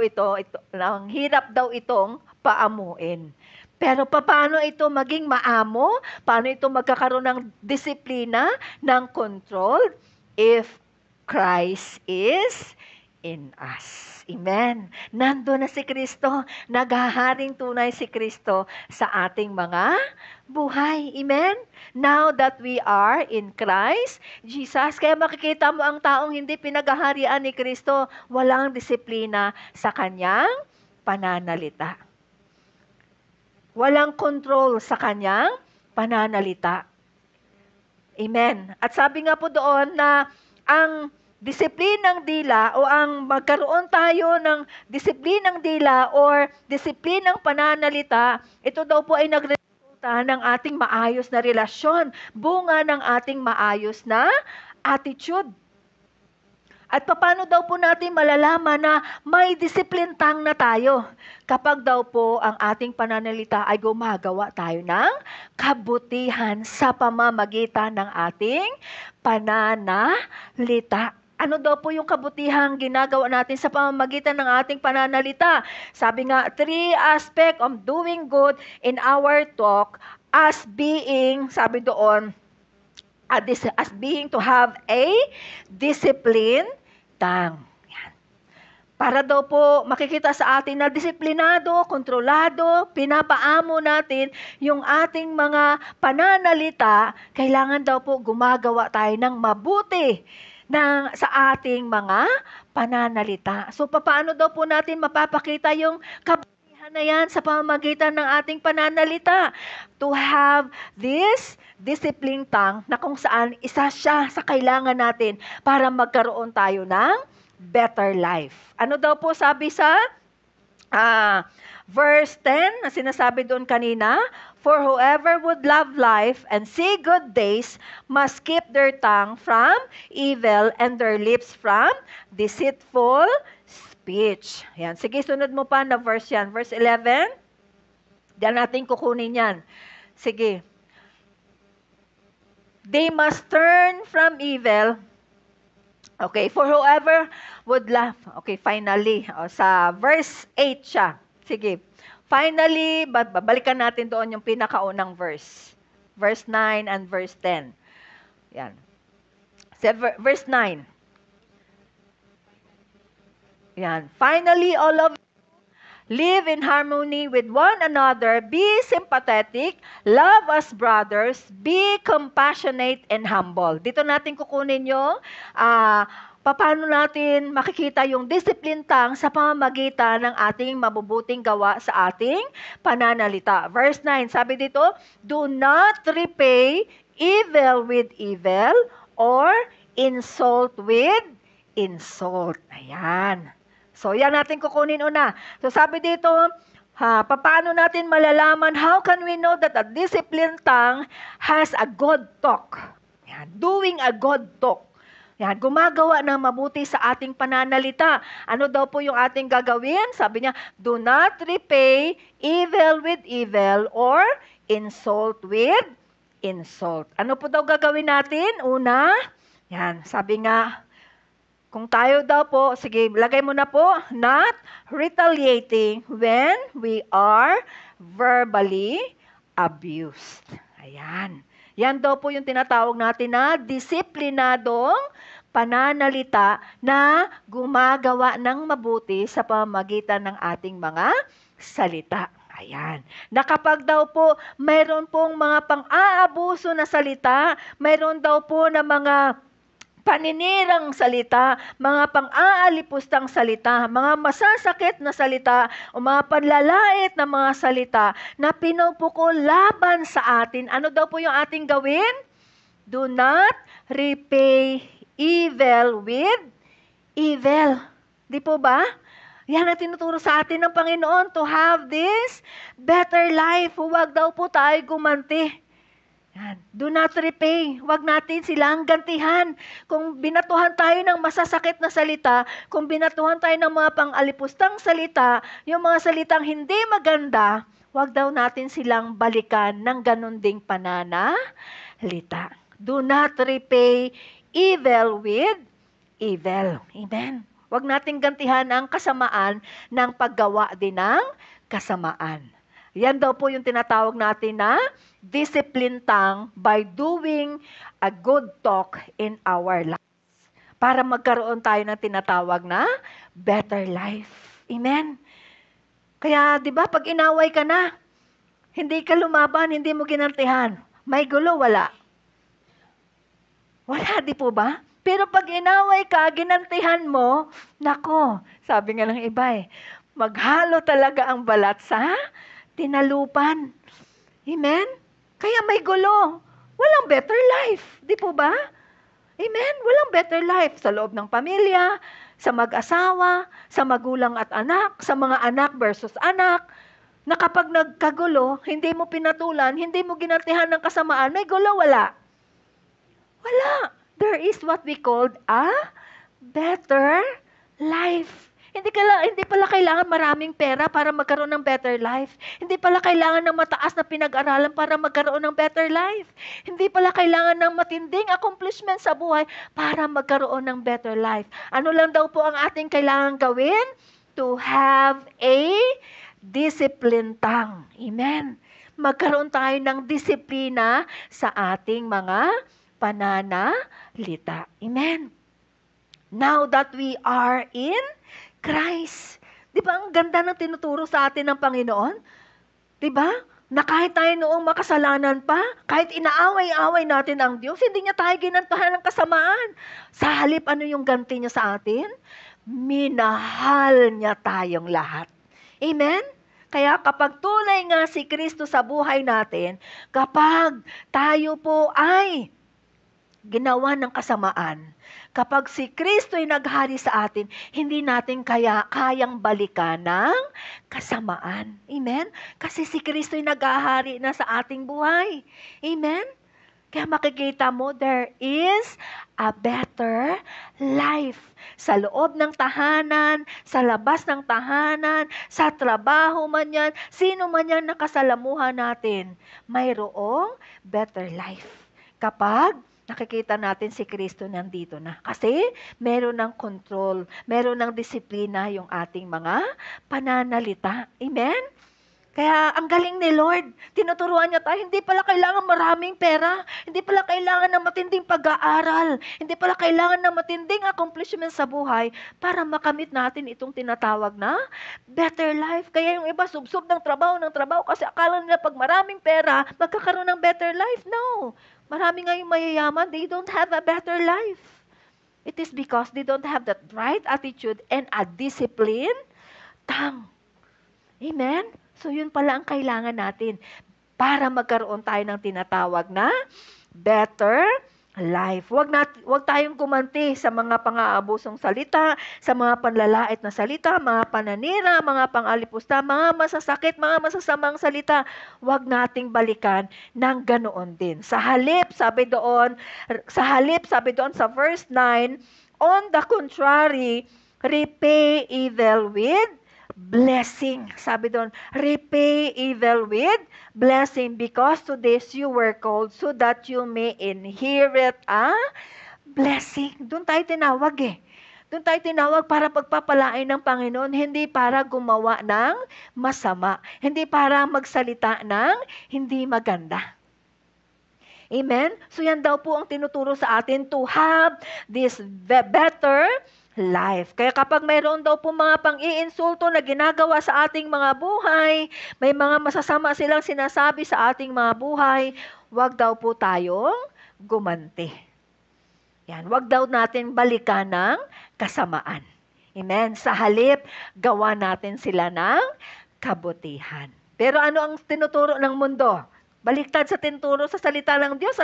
ang hirap daw itong paamuin. Pero paano ito maging maamo? Paano ito magkakaroon ng disiplina, ng control? If Christ is in us. Amen. Nandun na si Kristo. Naghaharing tunay si Kristo sa ating mga buhay. Amen. Now that we are in Christ Jesus, kaya makikita mo ang taong hindi pinaghaharian ni Kristo, walang disiplina sa kanyang pananalita. Walang control sa kanyang pananalita. Amen. At sabi nga po doon na ang disiplinang dila o ang magkaroon tayo ng disiplinang dila or disiplinang pananalita, ito daw po ay nagresulta ng ating maayos na relasyon, bunga ng ating maayos na attitude. At paano daw po natin malalaman na may disiplintang na tayo? Kapag daw po ang ating pananalita ay gumagawa tayo ng kabutihan sa pamamagitan ng ating pananalita. Ano daw po yung kabutihang ginagawa natin sa pamamagitan ng ating pananalita? Sabi nga, 3 aspects of doing good in our talk as being, sabi doon, as being to have a discipline tongue. Yan. Para daw po makikita sa atin na disiplinado, kontrolado, pinapaamo natin yung ating mga pananalita, kailangan daw po gumagawa tayo ng mabuti sa ating mga pananalita. So, paano daw po natin mapapakita yung kabutihan na yan sa pamamagitan ng ating pananalita? To have this discipline tongue na kung saan isa siya sa kailangan natin para magkaroon tayo ng better life. Ano daw po sabi sa verse 10 na sinasabi doon kanina? For whoever would love life and see good days must keep their tongue from evil and their lips from deceitful speech. Yan. Sige, sunod mo pa na verse yan. Verse 11. Diyan natin kukunin yan. Sige. They must turn from evil. Okay, for whoever would love. Okay, finally. Sa verse 8 siya. Sige. Finally, balikan natin doon yung pinakaunang verse. Verse 9 and verse 10. Yan. Verse 9. Yan. Finally, all of live in harmony with one another, be sympathetic, love as brothers, be compassionate and humble. Dito natin kukunin yung paano natin makikita yung discipline tongue sa pamamagitan ng ating mabubuting gawa sa ating pananalita. Verse 9, sabi dito, do not repay evil with evil or insult with insult. Ayan. So, yan natin kukunin una. So, sabi dito, paano natin malalaman, how can we know that a disciplined tongue has a good talk? Yan, doing a good talk. Yan, gumagawa ng mabuti sa ating pananalita. Ano daw po yung ating gagawin? Sabi niya, do not repay evil with evil or insult with insult. Ano po daw gagawin natin? Una, yan, sabi nga, kung tayo daw po, sige, lagay mo na po, not retaliating when we are verbally abused. Ayan. Yan daw po yung tinatawag natin na disiplinadong pananalita na gumagawa ng mabuti sa pamamagitan ng ating mga salita. Ayan. Na kapag daw po mayroon pong mga pang-aabuso na salita, mayroon daw po na mga paninirang salita, mga pang-aalipustang salita, mga masasakit na salita, o mga panlalait na mga salita na pinupukol laban sa atin. Ano daw po yung ating gawin? Do not repay evil with evil. Di po ba? Yan ang tinuturo sa atin ng Panginoon, to have this better life. Huwag daw po tayo gumanti. Yan. Do not repay. Huwag natin silang gantihan. Kung binatuhan tayo ng masasakit na salita, kung binatuhan tayo ng mga pang-alipustang salita, yung mga salitang hindi maganda, huwag daw natin silang balikan ng ganun ding pananalita. Do not repay evil with evil. Amen. Huwag nating gantihan ang kasamaan ng paggawa din ng kasamaan. Yan daw po yung tinatawag natin na discipline tongue by doing a good talk in our lives. Para magkaroon tayo ng tinatawag na better life. Amen. Kaya, di ba, pag inaway ka na, hindi ka lumaban, hindi mo ginantihan. May gulo, wala. Wala, di po ba? Pero pag inaway ka, ginantihan mo, nako, sabi nga ng iba maghalo talaga ang balat sa tinalupan. Amen? Kaya may gulo. Walang better life. Di po ba? Amen? Walang better life sa loob ng pamilya, sa mag-asawa, sa magulang at anak, sa mga anak versus anak, na kapag nagkagulo, hindi mo pinatulan, hindi mo ginantihan ng kasamaan, may gulo, wala. Wala. There is what we called a better life. Hindi pala kailangan maraming pera para magkaroon ng better life. Hindi pala kailangan ng mataas na pinag-aralan para magkaroon ng better life. Hindi pala kailangan ng matinding accomplishment sa buhay para magkaroon ng better life. Ano lang daw po ang ating kailangan gawin? To have a disciplined tongue. Amen. Magkaroon tayo ng disiplina sa ating mga pananalita. Amen. Now that we are in Christ. Di ba ang ganda ng tinuturo sa atin ng Panginoon? Di ba? Na kahit tayo noong makasalanan pa, kahit inaaway-away natin ang Diyos, hindi niya tayo ginantahan ng kasamaan. Sa halip, ano yung ganti niya sa atin? Minahal niya tayong lahat. Amen? Kaya kapag tunay nga si Kristo sa buhay natin, kapag tayo po ay ginawa ng kasamaan, kapag si Kristo'y naghari sa atin, hindi natin kayang balikan ng kasamaan. Amen? Kasi si Kristo'y naghahari na sa ating buhay. Amen? Kaya makikita mo, there is a better life. Sa loob ng tahanan, sa labas ng tahanan, sa trabaho man yan, sino man yan nakasalamuhan natin, mayroong better life. Kapag nakikita natin si Kristo nandito na. Kasi meron ng control, meron ng disiplina yung ating mga pananalita. Amen? Kaya ang galing ni Lord, tinuturuan niya tayo, hindi pala kailangan maraming pera, hindi pala kailangan ng matinding pag-aaral, hindi pala kailangan ng matinding accomplishment sa buhay para makamit natin itong tinatawag na better life. Kaya yung iba subsob ng trabaho kasi akala nila pag maraming pera, magkakaroon ng better life. No. Marami nga yung mayayaman, they don't have a better life. It is because they don't have that right attitude and a disciplined tongue. Amen? So yun pala ang kailangan natin para magkaroon tayo ng tinatawag na better life. Huwag tayong gumanti sa mga pang-aabusong salita, sa mga panlalait na salita, mga pananira, mga pang-alipusta, mga masasakit, mga masasamang salita. Huwag nating balikan ng ganoon din. Sa halip, sabi doon sa verse 9, on the contrary, repay evil with blessing. Sabi doon, repay evil with blessing because to this you were called so that you may inherit a blessing. Doon tayo tinawag Doon tayo tinawag para pagpapalain ng Panginoon, hindi para gumawa ng masama, hindi para magsalita ng hindi maganda. Amen? So yan daw po ang tinuturo sa atin to have this better life. Kaya kapag mayroon daw po mga pang-iinsulto na ginagawa sa ating mga buhay, may mga masasama silang sinasabi sa ating mga buhay, wag daw po tayong gumanti. Yan, wag daw natin balikan ng kasamaan. Amen? Sa halip, gawa natin sila ng kabutihan. Pero ano ang tinuturo ng mundo? Baliktad sa tinuturo sa salita ng Diyos,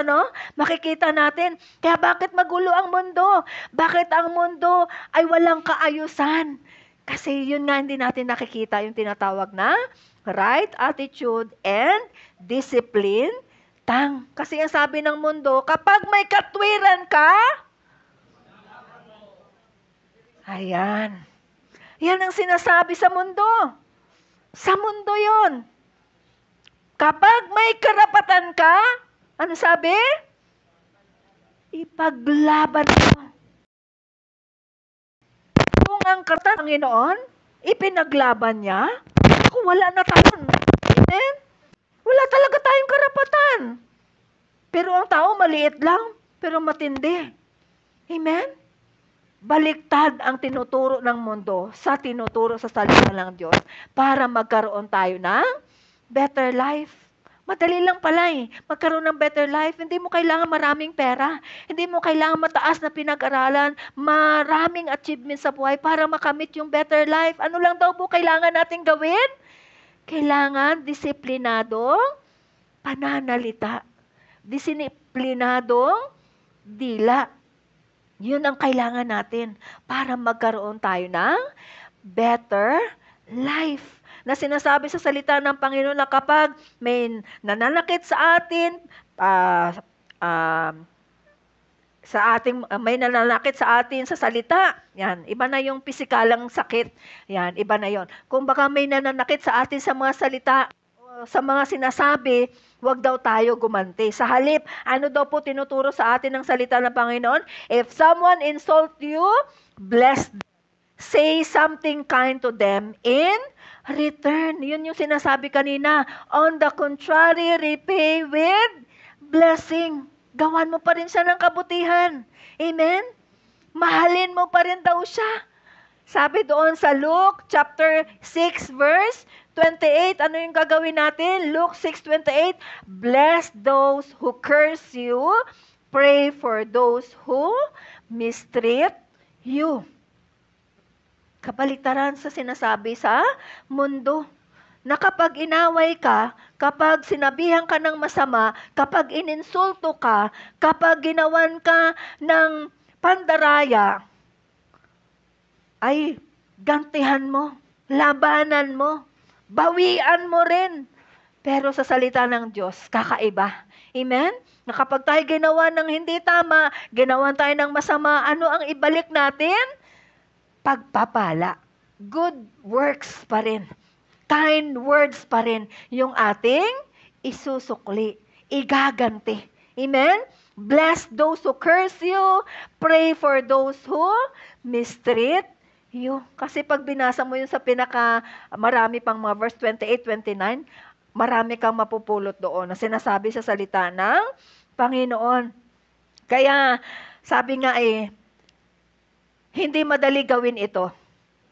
Makikita natin. Kaya bakit magulo ang mundo? Bakit ang mundo ay walang kaayusan? Kasi yun nga hindi natin nakikita yung tinatawag na right attitude and discipline tang. Kasi ang sabi ng mundo, kapag may katwiran ka, ayan. Yan ang sinasabi sa mundo. Sa mundo yon. Kapag may karapatan ka, ano sabi? Ipaglaban mo. Kung ang karapatan ng Panginoon, ipinaglaban niya, ako wala na tayo. Amen? Wala talaga tayong karapatan. Pero ang tao maliit lang, pero matindi. Amen? Baliktad ang tinuturo ng mundo sa tinuturo sa salita ng Diyos para magkaroon tayo ng better life. Madali lang pala magkaroon ng better life. Hindi mo kailangan maraming pera. Hindi mo kailangan mataas na pinag-aralan, maraming achievements sa buhay para makamit yung better life. Ano lang daw po kailangan natin gawin? Kailangan disiplinadong pananalita. Disiplinadong dila. Yun ang kailangan natin para magkaroon tayo ng better life. Na sinasabi sa salita ng Panginoon na kapag may nananakit sa atin, may nananakit sa atin sa salita, yan, iba na yung pisikalang sakit. Yan, iba na yon. Kung baka may nananakit sa atin sa mga salita, sa mga sinasabi, huwag daw tayo gumanti. Sa halip, ano daw po tinuturo sa atin ng salita ng Panginoon? If someone insult you, bless them. Say something kind to them in return. Yun yung sinasabi kanina. On the contrary, repay with blessing. Gawan mo pa rin siya ng kabutihan. Amen? Mahalin mo pa rin daw siya. Sabi doon sa Luke chapter 6 verse 28, ano yung gagawin natin? Luke 6:28, bless those who curse you, pray for those who mistreat you. Kabaliktaran sa sinasabi sa mundo. Na kapag inaway ka, kapag sinabihan ka ng masama, kapag ininsulto ka, kapag ginawan ka ng pandaraya, ay gantihan mo, labanan mo, bawian mo rin. Pero sa salita ng Diyos, kakaiba. Amen? Na kapag tayo ginawa ng hindi tama, ginawan tayo ng masama, ano ang ibalik natin? Pagpapala. Good works pa rin. Kind words pa rin yung ating isusukli, igaganti. Amen? Bless those who curse you, pray for those who mistreat you. Kasi pag binasa mo yun sa marami pang mga verse 28, 29, marami kang mapupulot doon na sinasabi sa salita ng Panginoon. Kaya, sabi nga hindi madali gawin ito.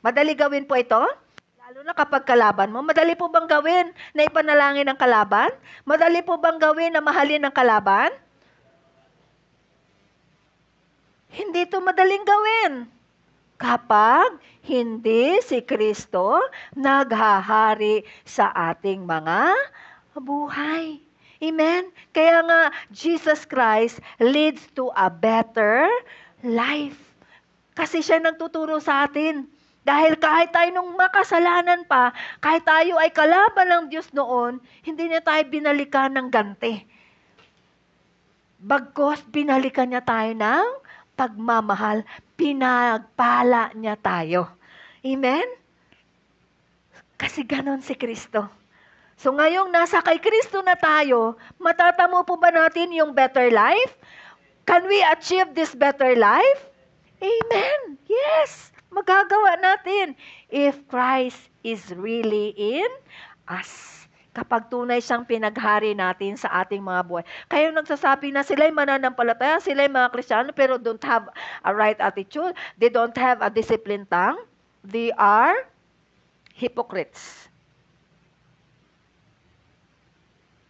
Madali gawin po ito? Lalo na kapag kalaban mo. Madali po bang gawin na ipanalangin ang kalaban? Madali po bang gawin na mahalin ang kalaban? Hindi ito madaling gawin. Kapag hindi si Kristo naghahari sa ating mga buhay. Amen? Kaya nga, Jesus Christ leads to a better life. Kasi siya nagtuturo sa atin. Dahil kahit tayo nung makasalanan pa, kahit tayo ay kalaban ng Diyos noon, hindi niya tayo binalikan ng ganti. Bagkos, binalikan niya tayo ng pagmamahal. Pinagpala niya tayo. Amen? Kasi ganon si Kristo. So ngayong nasa kay Kristo na tayo, matatamo po ba natin yung better life? Can we achieve this better life? Amen. Yes. Magagawa natin if Christ is really in us. Kapag tunay siyang pinaghari natin sa ating mga buhay. Kayo nagsasabi na sila'y mananampalataya, sila'y mga Kristiyano, pero don't have a right attitude. They don't have a disciplined tongue. They are hypocrites.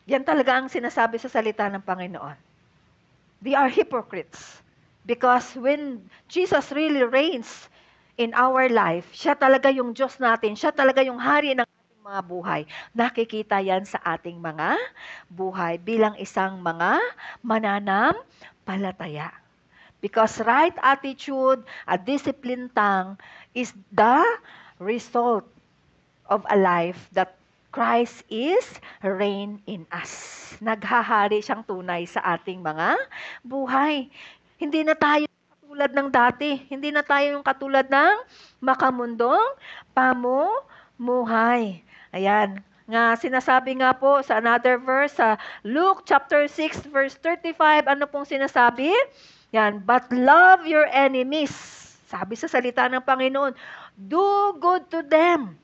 Yan talaga ang sinasabi sa salita ng Panginoon. They are hypocrites. Because when Jesus really reigns in our life, siya talaga yung Diyos natin, siya talaga yung hari ng ating mga buhay. Nakikita yan sa ating mga buhay bilang isang mga mananampalataya. Because right attitude, a disciplined tongue is the result of a life that Christ is reign in us. Naghahari siyang tunay sa ating mga buhay. Hindi na tayo katulad ng dati. Hindi na tayo yung katulad ng makamundong pamumuhay. Ayan. Nga sinasabi nga po sa another verse, sa Luke chapter 6 verse 35, ano pong sinasabi? Yan, but love your enemies. Sabi sa salita ng Panginoon, do good to them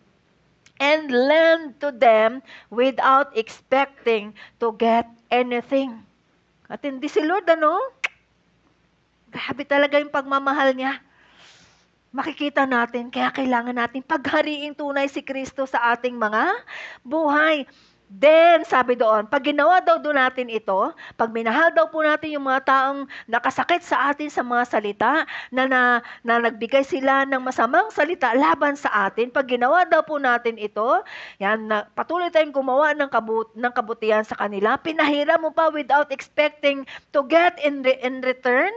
and lend to them without expecting to get anything. At hindi si Lord, grabe talaga yung pagmamahal niya. Makikita natin, kaya kailangan natin paghariing tunay si Kristo sa ating mga buhay. Then, sabi doon, pag ginawa daw doon natin ito, pag minahal daw po natin yung mga taong nakasakit sa atin sa mga salita, na nagbigay sila ng masamang salita laban sa atin, pag ginawa daw po natin ito, yan, patuloy tayong gumawa ng kabutihan sa kanila, pinahiram mo pa without expecting to get in return,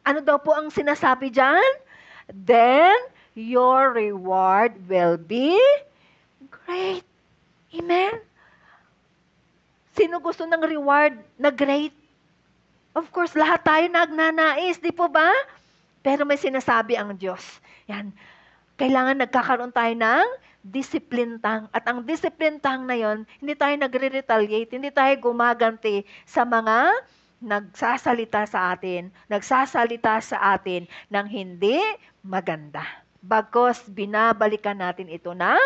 ano daw po ang sinasabi dyan? Then, your reward will be great. Amen? Sino gusto ng reward na great? Of course, lahat tayo nagnanais, di po ba? Pero may sinasabi ang Diyos. Yan. Kailangan nagkakaroon tayo ng discipline tang. At ang discipline tang na yon, hindi tayo nagre-retaliate, hindi tayo gumaganti sa mga nagsasalita sa atin ng hindi maganda. Bagkus binabalikan natin ito ng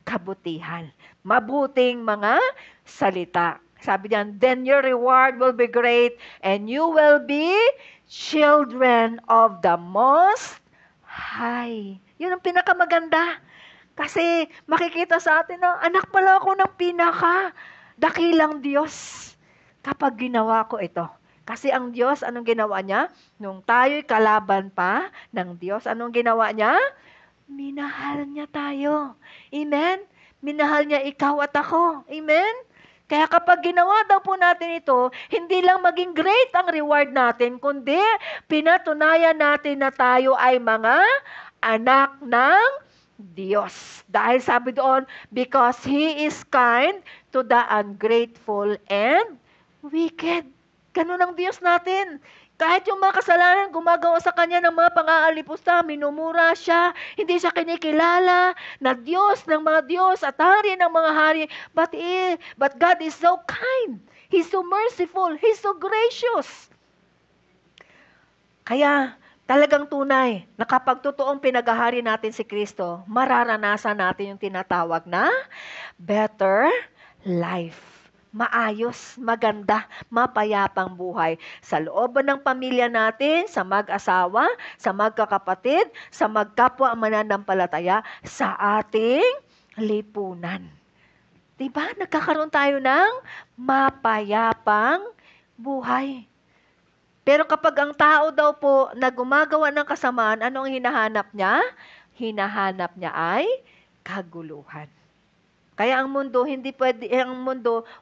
kabutihan. Mabuting mga salita. Sabi diyan, then your reward will be great and you will be children of the Most High. Yun ang pinakamaganda. Kasi makikita sa atin na anak pala ako ng dakilang Diyos kapag ginawa ko ito. Kasi ang Diyos, anong ginawa niya? Nung tayo'y kalaban pa ng Diyos, anong ginawa niya? Minahal niya tayo. Amen? Minahal niya ikaw at ako. Amen? Kaya kapag ginawa daw po natin ito, hindi lang maging great ang reward natin, kundi pinatunayan natin na tayo ay mga anak ng Diyos. Dahil sabi doon, because He is kind to the ungrateful and wicked. Ganun ang Diyos natin. Kahit yung mga kasalanan, gumagawa sa Kanya ng mga pang-aalipusta, minumura siya, hindi siya kinikilala na Diyos ng mga Diyos at hari ng mga hari. But God is so kind. He's so merciful. He's so gracious. Kaya, talagang tunay na kapag totoong pinaghahari natin si Kristo, mararanasan natin yung tinatawag na better life. Maayos, maganda, mapayapang buhay sa loob ng pamilya natin, sa mag-asawa, sa magkakapatid, sa magkapwa mananampalataya, sa ating lipunan. Diba? Nagkakaroon tayo ng mapayapang buhay. Pero kapag ang tao daw po na gumagawa ng kasamaan, anong hinahanap niya? Hinahanap niya ay kaguluhan. Kaya ang mundo,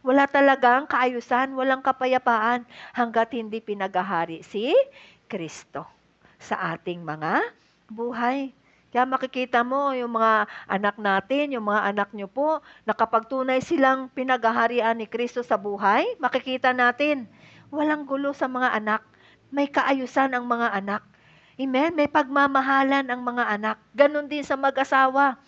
wala talagang kaayusan, walang kapayapaan hanggat hindi pinaghahari si Kristo sa ating mga buhay. Kaya makikita mo yung mga anak natin, yung mga anak nyo po, na kapag tunay silang pinaghaharian ni Kristo sa buhay, makikita natin, walang gulo sa mga anak. May kaayusan ang mga anak. Amen? May pagmamahalan ang mga anak. Ganon din sa mag-asawa.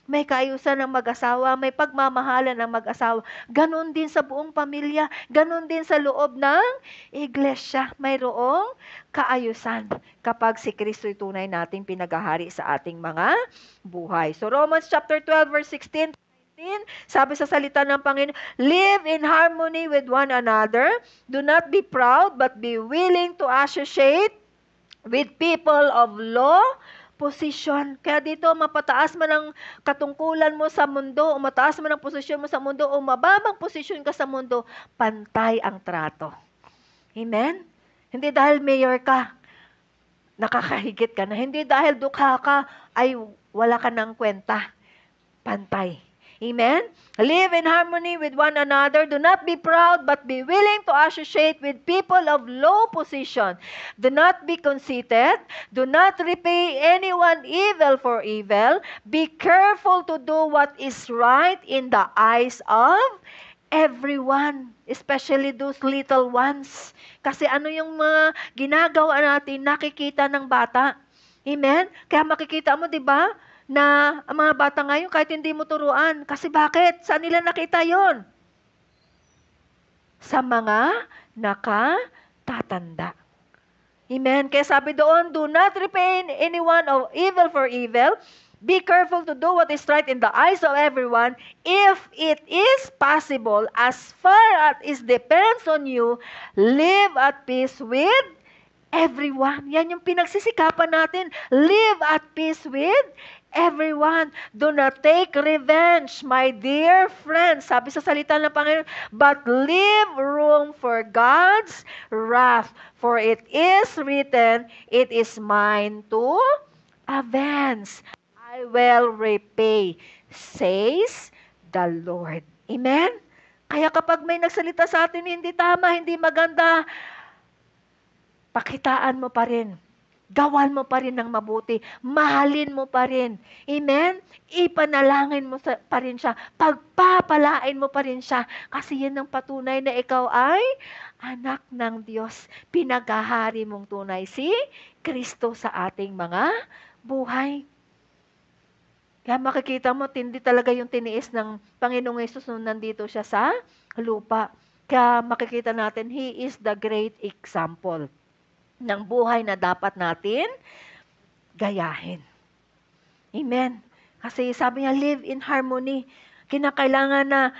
May kaayusan ng mag-asawa, may pagmamahalan ng mag-asawa. Ganon din sa buong pamilya, ganon din sa loob ng iglesia. Mayroong kaayusan kapag si Kristo'y tunay nating pinaghahari sa ating mga buhay. So Romans chapter 12 verse 16, sabi sa salita ng Panginoon, live in harmony with one another. Do not be proud, but be willing to associate with people of low position. Kaya dito, mapataas man ang katungkulan mo sa mundo, o mataas man ang posisyon mo sa mundo, o mababang posisyon ka sa mundo, pantay ang trato. Amen? Hindi dahil mayor ka, nakakahigit ka na. Hindi dahil dukha ka, ay wala ka ng kwenta. Pantay. Amen? Live in harmony with one another. Do not be proud, but be willing to associate with people of low position. Do not be conceited. Do not repay anyone evil for evil. Be careful to do what is right in the eyes of everyone, especially those little ones. Kasi ano yung mga ginagawa natin, nakikita ng bata. Amen? Kaya makikita mo, di ba, na ang mga bata ngayon, kahit hindi mo turuan. Kasi bakit? Saan nila nakita yon? Sa mga nakatatanda. Amen? Kaya sabi doon, do not repay anyone of evil for evil. Be careful to do what is right in the eyes of everyone. If it is possible, as far as it depends on you, live at peace with everyone. Yan yung pinagsisikapan natin. Live at peace with everyone. Do not take revenge, my dear friends. Sabi sa salita ng Panginoon, but leave room for God's wrath. For it is written, it is mine to avenge. I will repay, says the Lord. Amen? Kaya kapag may nagsalita sa atin, hindi tama, hindi maganda, pakitaan mo pa rin. Gawan mo pa rin ng mabuti. Mahalin mo pa rin. Amen? Ipanalangin mo pa rin siya. Pagpapalain mo pa rin siya. Kasi yan ang patunay na ikaw ay anak ng Diyos. Pinaghahari mong tunay si Kristo sa ating mga buhay. Kaya makikita mo, tindi talaga yung tiniis ng Panginoong Yesus nung nandito siya sa lupa. Kaya makikita natin, He is the great example ng buhay na dapat natin gayahin. Amen. Kasi sabi niya, live in harmony. Kinakailangan na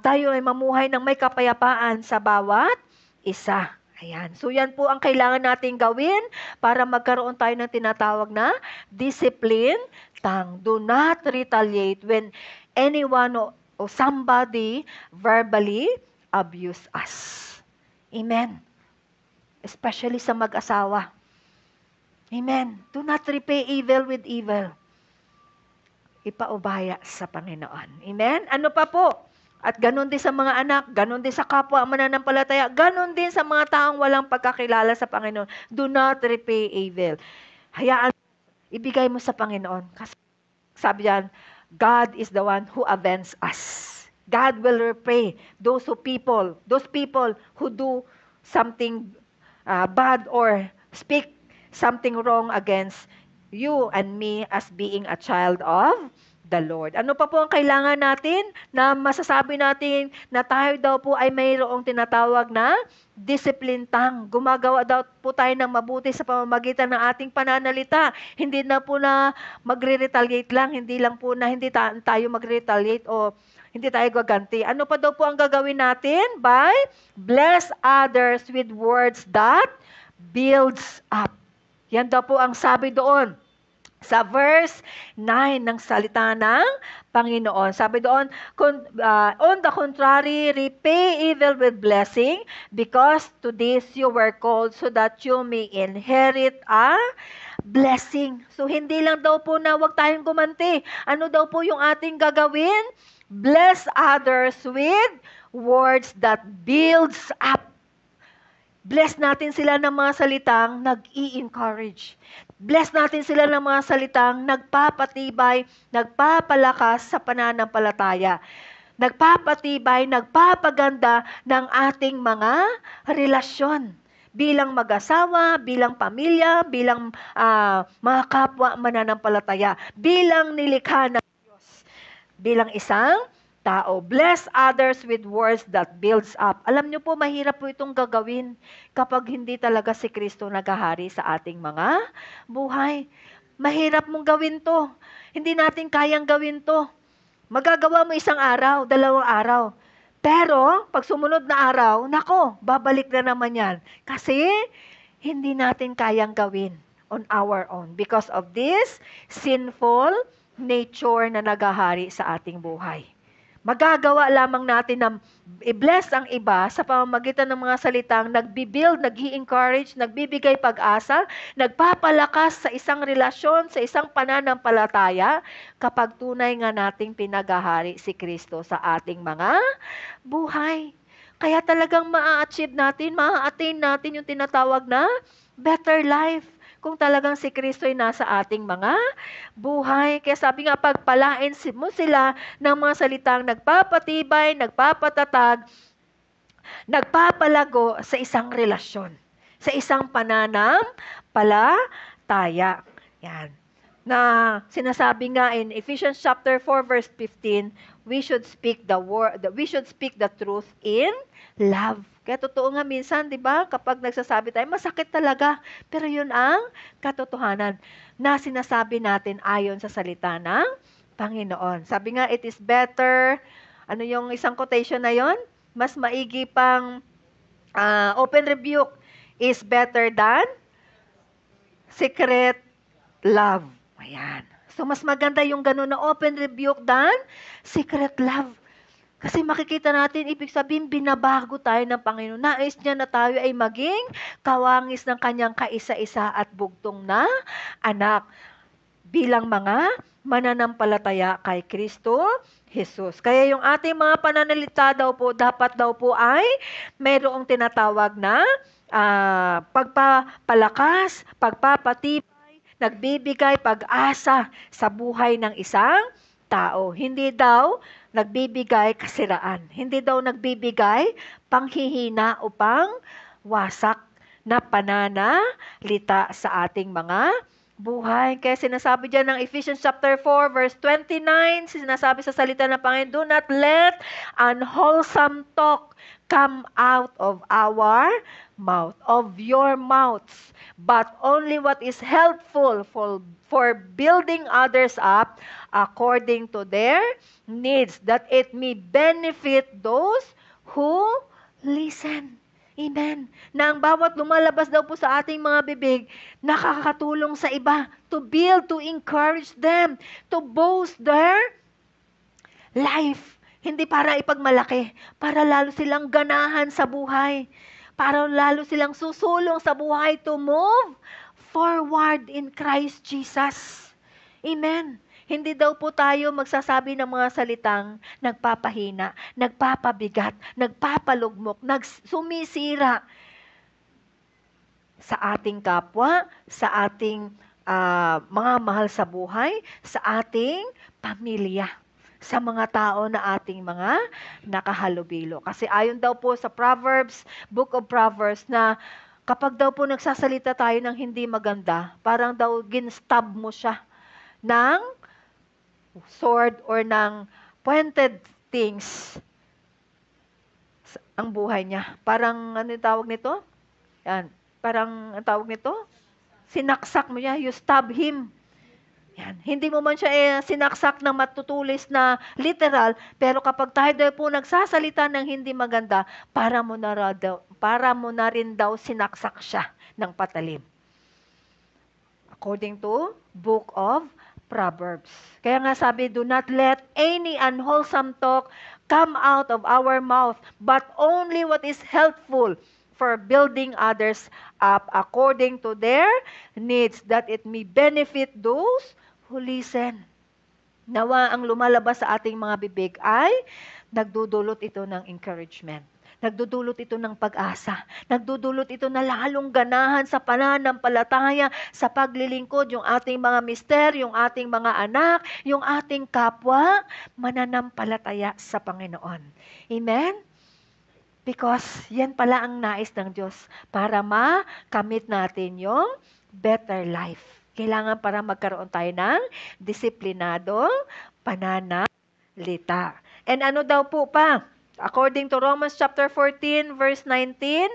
tayo ay mamuhay ng may kapayapaan sa bawat isa. Ayan. So yan po ang kailangan nating gawin para magkaroon tayo ng tinatawag na discipline tongue. Do not retaliate when anyone or somebody verbally abuse us. Amen. Especially sa mag-asawa. Amen. Do not repay evil with evil. Ipaubaya sa Panginoon. Amen. Ano pa po? At ganun din sa mga anak, ganun din sa kapwa mananampalataya, ganun din sa mga taong walang pagkakilala sa Panginoon. Do not repay evil. Hayaan, ibigay mo sa Panginoon. Kasi sabi yan, God is the one who avenges us. God will repay those people who do something bad or speak something wrong against you and me as being a child of the Lord. Ano pa po ang kailangan natin na masasabi natin na tayo daw po ay mayroong tinatawag na discipline tongue. Gumagawa daw po tayo ng mabuti sa pamamagitan ng ating pananalita. Hindi na po na magre-retaliate lang, hindi lang po na hindi tayo magre-retaliate o hindi tayo gaganti. Ano pa daw po ang gagawin natin? By bless others with words that builds up. Yan daw po ang sabi doon sa verse 9 ng salita ng Panginoon. Sabi doon, on the contrary, repay evil with blessing, because to this you were called, so that you may inherit a blessing. So hindi lang daw po na wag tayong gumanti. Ano daw po yung ating gagawin? Bless others with words that builds up. Bless natin sila ng mga salitang nag-i-encourage. Bless natin sila ng mga salitang nagpapatibay, nagpapalakas sa pananampalataya. Nagpapatibay, nagpapaganda ng ating mga relasyon. Bilang mag-asawa, bilang pamilya, bilang mga kapwa mananampalataya. Bilang nilikha ng Diyos. Bilang isang tao. Bless others with words that builds up. Alam niyo po, mahirap po itong gagawin kapag hindi talaga si Kristo naghahari sa ating mga buhay. Mahirap mong gawin to. Hindi natin kayang gawin to. Magagawa mo isang araw, 2 araw. Pero, pag sumunod na araw, nako, babalik na naman yan. Kasi, hindi natin kayang gawin on our own because of this sinful nature na naghahari sa ating buhay. Magagawa lamang natin na i-bless ang iba sa pamamagitan ng mga salitang nagbi-build, nag-i-encourage, nagbibigay pag-asa, nagpapalakas sa isang relasyon, sa isang pananampalataya kapag tunay nga nating pinagahari si Kristo sa ating mga buhay. Kaya talagang maa-achieve natin, maa-attain natin yung tinatawag na better life kung talagang si Kristo ay nasa ating mga buhay. Kaya sabi nga, pagpalain mo sila ng mga salitang nagpapatibay, nagpapatatag, nagpapalago sa isang relasyon, sa isang pananampalataya. Yan. Na sinasabi nga in Ephesians chapter 4 verse 15, we should speak the truth in love. Kaya totoo nga minsan, 'di ba? Kapag nagsasabi tayo, masakit talaga. Pero 'yun ang katotohanan na sinasabi natin ayon sa salita ng Panginoon. Sabi nga, it is better, ano yung isang quotation na 'yon? Mas maigi pang open rebuke is better than secret love. Ayan. So, mas maganda yung gano'n na open rebuke than secret love. Kasi makikita natin, ibig sabihin, binabago tayo ng Panginoon. Nais niya na tayo ay maging kawangis ng kanyang kaisa-isa at bugtong na anak bilang mga mananampalataya kay Kristo Jesus. Kaya yung ating mga pananalita daw po, dapat daw po ay mayroong tinatawag na pagpapalakas, pagpapatibay, nagbibigay pag-asa sa buhay ng isang tao. Hindi daw nagbibigay kasiraan. Hindi daw nagbibigay panghihina o pangwasak na pananalita sa ating mga buhay. Kaya sinasabi dyan ng Ephesians chapter 4 verse 29, sinasabi sa salita ng Panginoon, do not let unwholesome talk come out of your mouths, but only what is helpful for building others up according to their needs, that it may benefit those who listen. Amen. Na ang bawat lumalabas daw po sa ating mga bibig, nakakatulong sa iba to build, to encourage them, to boast their life. Hindi para ipagmalaki, para lalo silang ganahan sa buhay, para lalo silang susulong sa buhay to move forward in Christ Jesus. Amen. Hindi daw po tayo magsasabi ng mga salitang nagpapahina, nagpapabigat, nagpapalugmok, sumisira sa ating kapwa, sa ating mga mahal sa buhay, sa ating pamilya, sa mga tao na ating mga nakahalubilo. Kasi ayon daw po sa Proverbs, Book of Proverbs, na kapag daw po nagsasalita tayo ng hindi maganda, parang daw ginstab mo siya ng sword or ng pointed things ang buhay niya. Parang, ano yung tawag nito? Yan. Parang, ang tawag nito? Sinaksak mo niya. You stab him. Yan. Hindi mo man siya sinaksak ng matutulis na literal, pero kapag tayo daw po nagsasalita ng hindi maganda, para mo na rin daw sinaksak siya ng patalim. According to Book of Proverbs. Kaya nga sabi, do not let any unwholesome talk come out of our mouth, but only what is helpful for building others up according to their needs, that it may benefit those who listen. Nawa ang lumalabas sa ating mga bibig ay nagdudulot ito ng encouragement. Nagdudulot ito ng pag-asa. Nagdudulot ito na lalong ganahan sa pananampalataya, sa paglilingkod, yung ating mga mister, yung ating mga anak, yung ating kapwa, mananampalataya sa Panginoon. Amen? Because yan pala ang nais ng Diyos para makamit natin yung better life. Kailangan para magkaroon tayo ng disiplinadong pananalita. And ano daw po pa? According to Romans chapter 14, verse 19,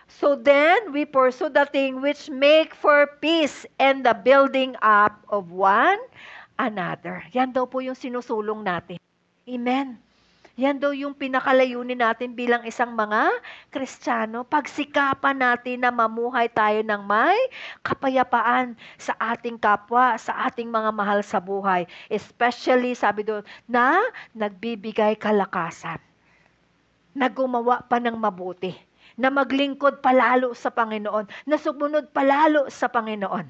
so then we pursue the thing which make for peace and the building up of one another. Yan daw po yung sinusulong natin. Amen. Yan daw yung pinakalayunin natin bilang isang mga Kristiyano. Pagsikapan natin na mamuhay tayo ng may kapayapaan sa ating kapwa, sa ating mga mahal sa buhay. Especially, sabi doon, na nagbibigay kalakasan. Na gumawa pa ng mabuti. Na maglingkod palalo sa Panginoon. Na sumunod palalo sa Panginoon.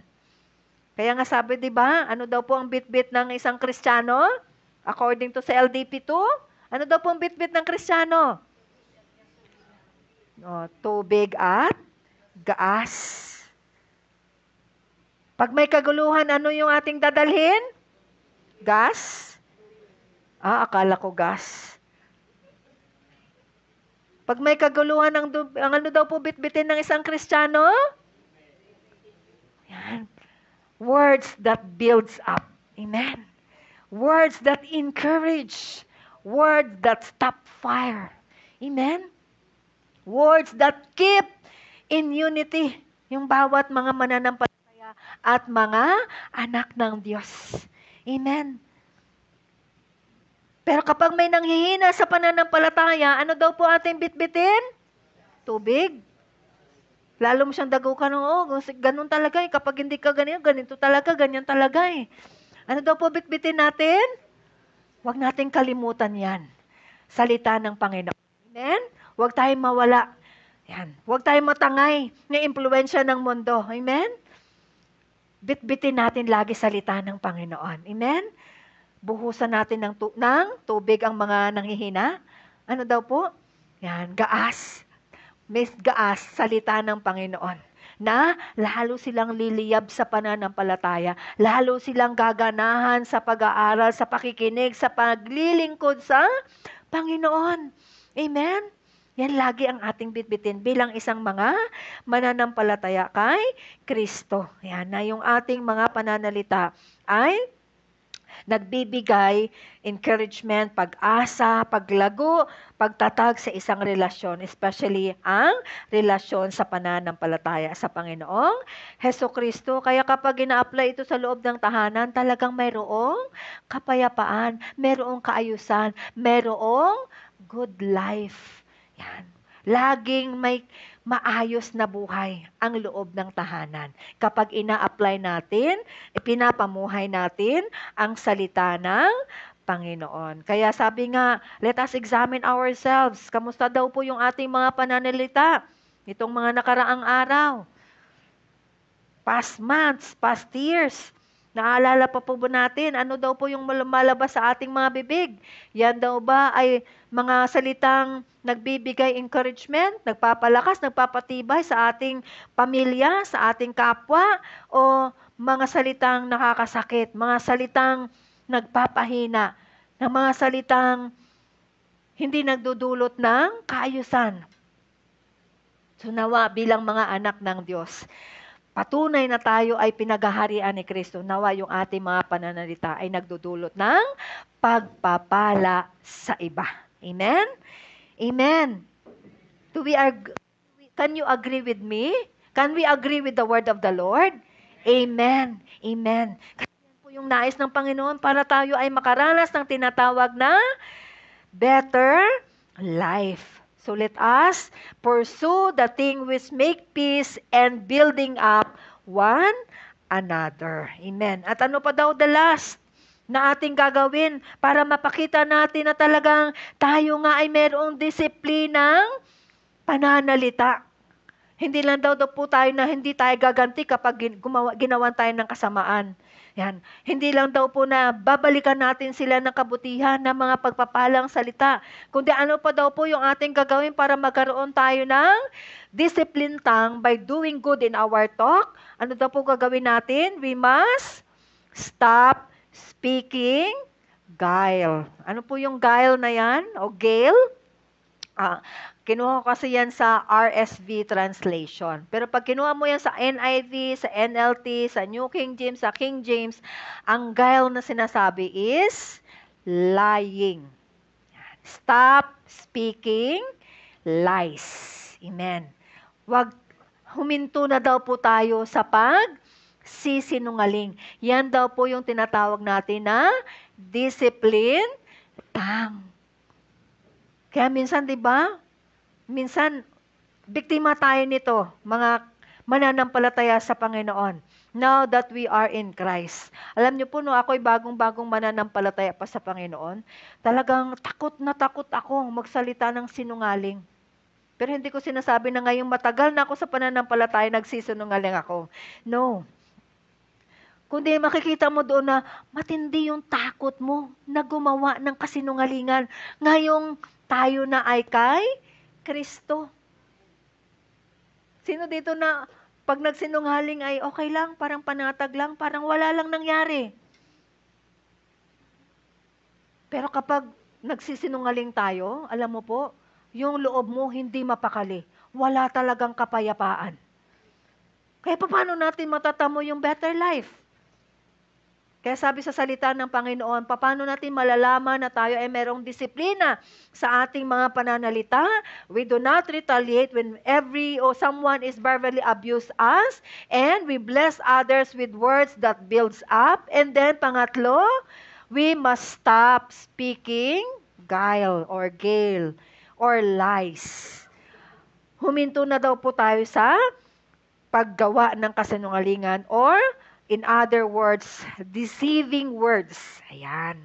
Kaya nga sabi, di ba, ano daw po ang bitbit ng isang Kristiyano? According to sa LDP2, ano daw pong bitbit ng Kristiyano? Tubig at gaas. Pag may kaguluhan, ano yung ating dadalhin? Gas? Akala ko gas. Pag may kaguluhan, ang ano daw po bitbitin ng isang Kristiyano? Yan. Words that builds up. Amen. Words that encourage. Words that stop fire. Amen? Words that keep in unity yung bawat mga mananampalataya at mga anak ng Diyos. Amen? Pero kapag may nanghihina sa pananampalataya, ano daw po ating bitbitin? Tubig. Lalo mo siyang dagukan, ganun talaga eh. Kapag hindi ka ganito talaga, ganyan talaga eh. Ano daw po bitbitin natin? Huwag nating kalimutan yan. Salita ng Panginoon. Amen? Huwag tayong mawala. Yan. Huwag tayong matangay ng impluensya ng mundo. Amen? Bitbitin natin lagi salita ng Panginoon. Amen? Buhusan natin ng tubig ang mga nanghihina. Ano daw po? Yan, gaas. May gaas, salita ng Panginoon. Na lalo silang liliyab sa pananampalataya, lalo silang gaganahan sa pag-aaral, sa pakikinig, sa paglilingkod sa Panginoon. Amen? Yan lagi ang ating bitbitin bilang isang mga mananampalataya kay Kristo. Yan na yung ating mga pananalita ay nagbibigay encouragement, pag-asa, paglago, pagtatag sa isang relasyon, especially ang relasyon sa pananampalataya sa Panginoong Hesukristo. Kaya kapag ina-apply ito sa loob ng tahanan, talagang mayroong kapayapaan, mayroong kaayusan, mayroong good life. Yan. Laging may maayos na buhay ang loob ng tahanan. Kapag ina-apply natin, pinapamuhay natin ang salita ng Panginoon. Kaya sabi nga, let us examine ourselves. Kamusta daw po yung ating mga pananalita nitong mga nakaraang araw? Past months, past years. Naalala pa po ba natin? Ano daw po yung lumalabas sa ating mga bibig? Yan daw ba ay mga salitang nagbibigay encouragement, nagpapalakas, nagpapatibay sa ating pamilya, sa ating kapwa, o mga salitang nakakasakit, mga salitang nagpapahina, ng mga salitang hindi nagdudulot ng kaayusan? So nawa bilang mga anak ng Diyos, patunay na tayo ay pinaghaharian ni Kristo. Nawa yung ating mga pananalita ay nagdudulot ng pagpapala sa iba. Amen? Amen. Can you agree with me? Can we agree with the word of the Lord? Amen. Amen. Kasi yan po yung nais ng Panginoon para tayo ay makaranas ng tinatawag na better life. So let us pursue the thing which make peace and building up one another. Amen. At ano pa daw the last na ating gagawin para mapakita natin na talagang tayo nga ay mayroong disiplinang pananalita. Hindi lang daw po tayo na hindi tayo gaganti kapag ginawan tayo ng kasamaan. Yan. Hindi lang daw po na babalikan natin sila ng kabutihan ng mga pagpapalang salita. Kundi ano pa daw po yung ating gagawin para magkaroon tayo ng discipline tongue by doing good in our talk. Ano daw po gagawin natin? We must stop speaking guile. Ano po yung guile na yan? O gale? Kinuha ko kasi yan sa RSV translation. Pero pag kinuha mo yan sa NIV, sa NLT, sa New King James, sa King James, ang guile na sinasabi is lying. Stop speaking lies. Amen. Wag huminto na daw po tayo sa pagsisinungaling. Yan daw po yung tinatawag natin na discipline tongue. Kaya minsan, di ba? Minsan, biktima tayo nito, mga mananampalataya sa Panginoon. Now that we are in Christ. Alam niyo po, no, ako'y bagong-bagong mananampalataya pa sa Panginoon, talagang takot na takot ako magsalita ng sinungaling. Pero hindi ko sinasabi na ngayong matagal na ako sa pananampalataya, nagsisinungaling ako. No. Kundi makikita mo doon na matindi yung takot mo na gumawa ng kasinungalingan. Ngayong tayo na ay kay Kristo. Sino dito na pag nagsinungaling ay okay lang, parang panatag lang, parang wala lang nangyari. Pero kapag nagsisinungaling tayo, alam mo po, yung loob mo hindi mapakali. Wala talagang kapayapaan. Kaya paano natin matatamo yung better life? Kaya sabi sa salita ng Panginoon, paano natin malalaman na tayo ay merong disiplina sa ating mga pananalita? We do not retaliate when someone is verbally abused us, and we bless others with words that builds up. And then pangatlo, we must stop speaking guile or gale or lies. Huminto na daw po tayo sa paggawa ng kasinungalingan or in other words, deceiving words. Ayan.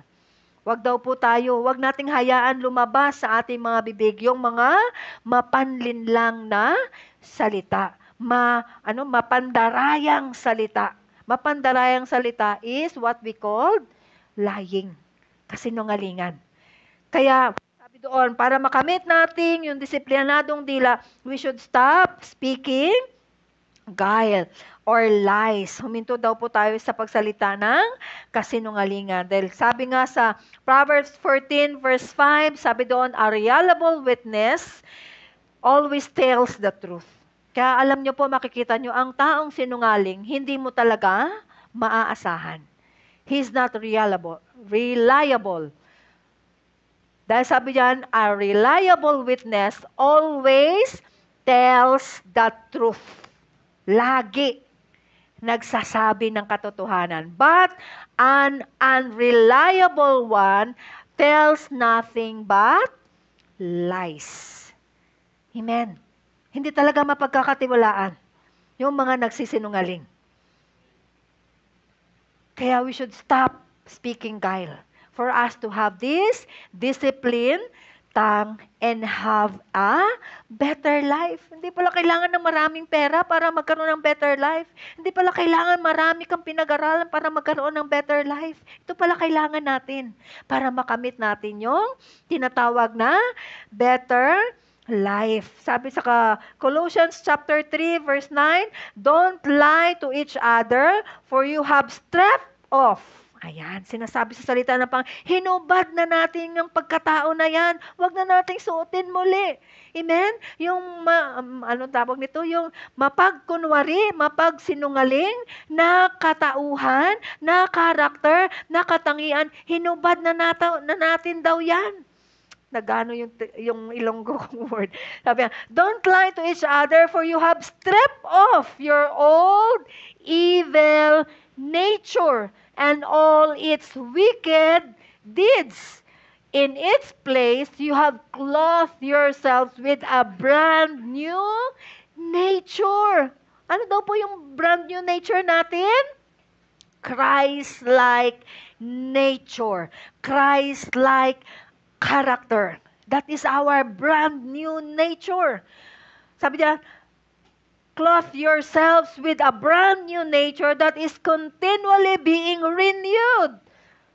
Wag daw po tayo, wag nating hayaan lumabas sa ating mga bibig yung mga mapanlinlang na salita. Mapandarayang salita. Mapandarayang salita is what we call lying. Kasinungalingan. Kaya, sabi doon, para makamit natin yung disiplinadong dila, we should stop speaking guile or lies. Huminto daw po tayo sa pagsalita ng kasinungalingan. Dahil sabi nga sa Proverbs 14 verse 5, sabi doon, a reliable witness always tells the truth. Kaya alam nyo po, makikita nyo, ang taong sinungaling, hindi mo talaga maaasahan. He's not reliable. Dahil sabi diyan, a reliable witness always tells the truth. Lagi nagsasabi ng katotohanan. But an unreliable one tells nothing but lies. Amen. Hindi talaga mapagkakatiwalaan yung mga nagsisinungaling. Kaya we should stop speaking guile for us to have this discipline, tongue, and have a better life. Hindi pala kailangan ng maraming pera para magkaroon ng better life. Hindi pala kailangan marami kang pinag-aralan para magkaroon ng better life. Ito pala kailangan natin para makamit natin yung tinatawag na better life. Sabi sa Colossians chapter 3 verse 9, don't lie to each other for you have stripped off. Ayan, sinasabi sa salita ng hinubad na natin yung pagkatao na yan. Huwag na nating suotin muli. Amen? Yung, tawag nito? Yung mapagkunwari, mapagsinungaling, na katauhan, na karakter, na katangian, hinubad na natin daw yan. Nagano yung Ilonggo kong word. Sabi niya, don't lie to each other for you have stripped off your old evil nature and all its wicked deeds. In its place, you have clothed yourselves with a brand new nature. Ano daw po yung brand new nature natin? Christ-like nature. Christ-like character. That is our brand new nature. Sabi niya, clothe yourselves with a brand new nature that is continually being renewed.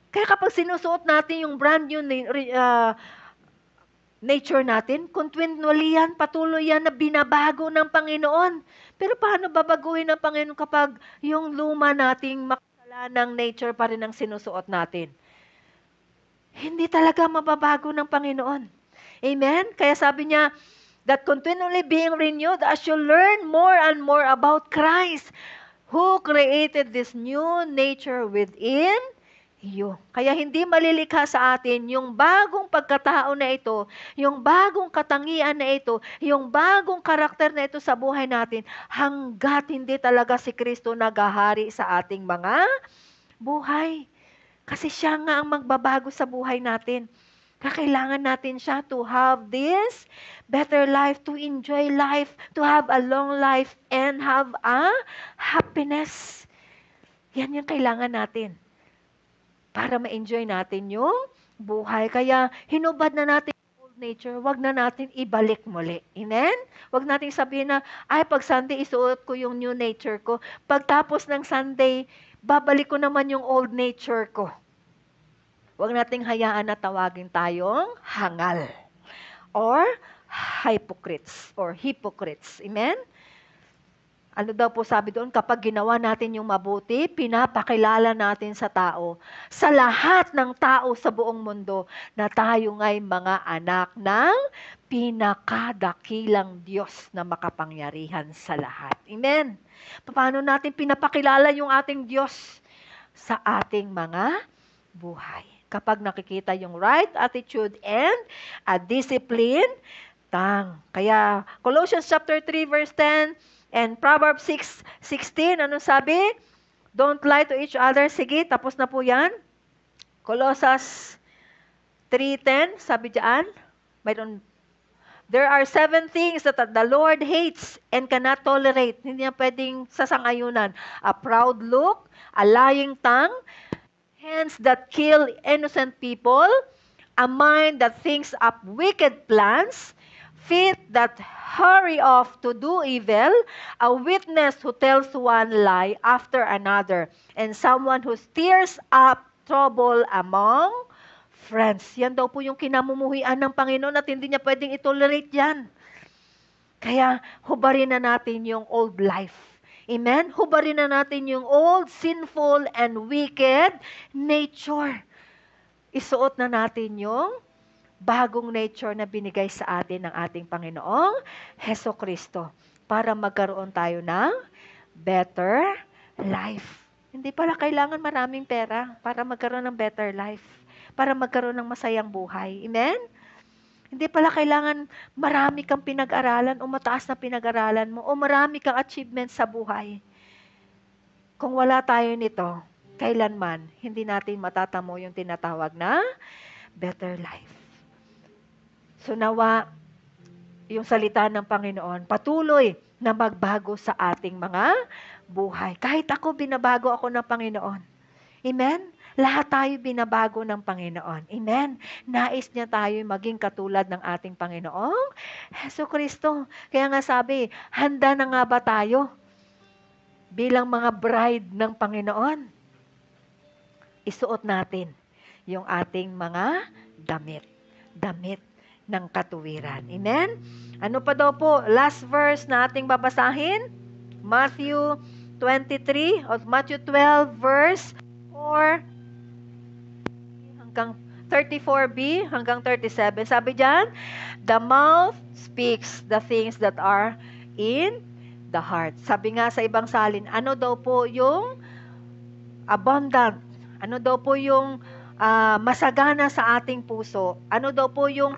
Kaya kapag sinusuot natin yung brand new nature natin, continually yan, patuloy yan na binabago ng Panginoon. Pero paano babaguhin ng Panginoon kapag yung luma nating makasalanang nature pa rin ang sinusuot natin? Hindi talaga mababago ng Panginoon. Amen? Kaya sabi niya, that continually being renewed as you learn more and more about Christ, who created this new nature within you. Kaya hindi malilikha sa atin yung bagong pagkatao na ito, yung bagong katangian na ito, yung bagong karakter na ito sa buhay natin, hanggat hindi talaga si Kristo naghahari sa ating mga buhay. Kasi siya nga ang magbabago sa buhay natin. Kakailangan natin siya to have this better life, to enjoy life, to have a long life, and have a happiness. Yan yung kailangan natin para ma-enjoy natin yung buhay. Kaya hinubad na natin yung old nature, wag na natin ibalik muli. Amen? Wag natin sabihin na, ay pag Sunday isuot ko yung new nature ko. Pagtapos ng Sunday, babalik ko naman yung old nature ko. Huwag nating hayaan na tawagin tayong hangal or hypocrites. Amen? Ano daw po sabi doon? Kapag ginawa natin yung mabuti, pinapakilala natin sa tao, sa lahat ng tao sa buong mundo, na tayo nga'y mga anak ng pinakadakilang Diyos na makapangyarihan sa lahat. Amen? Paano natin pinapakilala yung ating Diyos sa ating mga buhay? Kapag nakikita yung right attitude and a discipline tongue. Kaya Colossians chapter 3 verse 10 and Proverbs 6:16, ano sabi? Don't lie to each other. Sige, tapos na po yan. Colossians 3:10, sabi diyan, there are 7 things that the Lord hates and cannot tolerate. Hindi niya pwedeng sasang-ayunan. A proud look, a lying tongue, hands that kill innocent people, a mind that thinks up wicked plans, feet that hurry off to do evil, a witness who tells one lie after another, and someone who stirs up trouble among friends. Yan daw po yung kinamumuhian ng Panginoon at hindi niya pwedeng itolerate yan. Kaya hubarin na natin yung old life. Amen? Hubarin na natin yung old, sinful, and wicked nature. Isuot na natin yung bagong nature na binigay sa atin ng ating Panginoong Hesukristo para magkaroon tayo ng better life. Hindi pala kailangan maraming pera para magkaroon ng better life, para magkaroon ng masayang buhay. Amen? Hindi pala kailangan marami kang pinag-aralan o mataas na pinag-aralan mo o marami kang achievements sa buhay. Kung wala tayo nito, kailanman hindi natin matatamo yung tinatawag na better life. So nawa, yung salita ng Panginoon, patuloy na magbago sa ating mga buhay. Kahit ako, binabago ako ng Panginoon. Amen? Lahat tayo binabago ng Panginoon. Amen? Nais niya tayo maging katulad ng ating Panginoong Hesukristo. Kaya nga sabi, handa na nga ba tayo bilang mga bride ng Panginoon? Isuot natin yung ating mga damit. Damit ng katuwiran. Amen? Ano pa daw po? Last verse na ating babasahin. Matthew 23 or Matthew 12 verse 4 hanggang 34b hanggang 37. Sabi diyan, the mouth speaks the things that are in the heart. Sabi nga sa ibang salin, ano daw po yung abundant? Ano daw po yung masagana sa ating puso? Ano daw po yung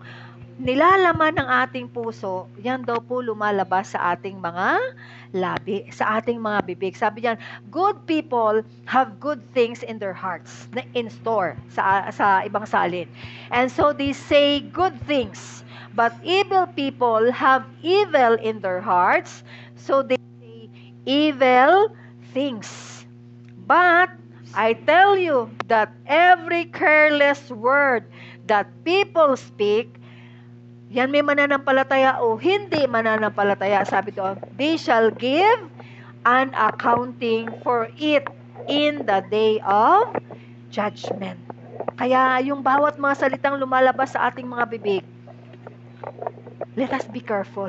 nilalaman ng ating puso? Yan daw po lumalabas sa ating mga labi, sa ating mga bibig. Sabi diyan, good people have good things in their hearts, in store, sa ibang salin. And so they say good things. But evil people have evil in their hearts, so they say evil things. But I tell you that every careless word that people speak, yan may mananampalataya o hindi mananampalataya, sabi doon, they shall give an accounting for it in the day of judgment. Kaya yung bawat mga salitang lumalabas sa ating mga bibig, let us be careful.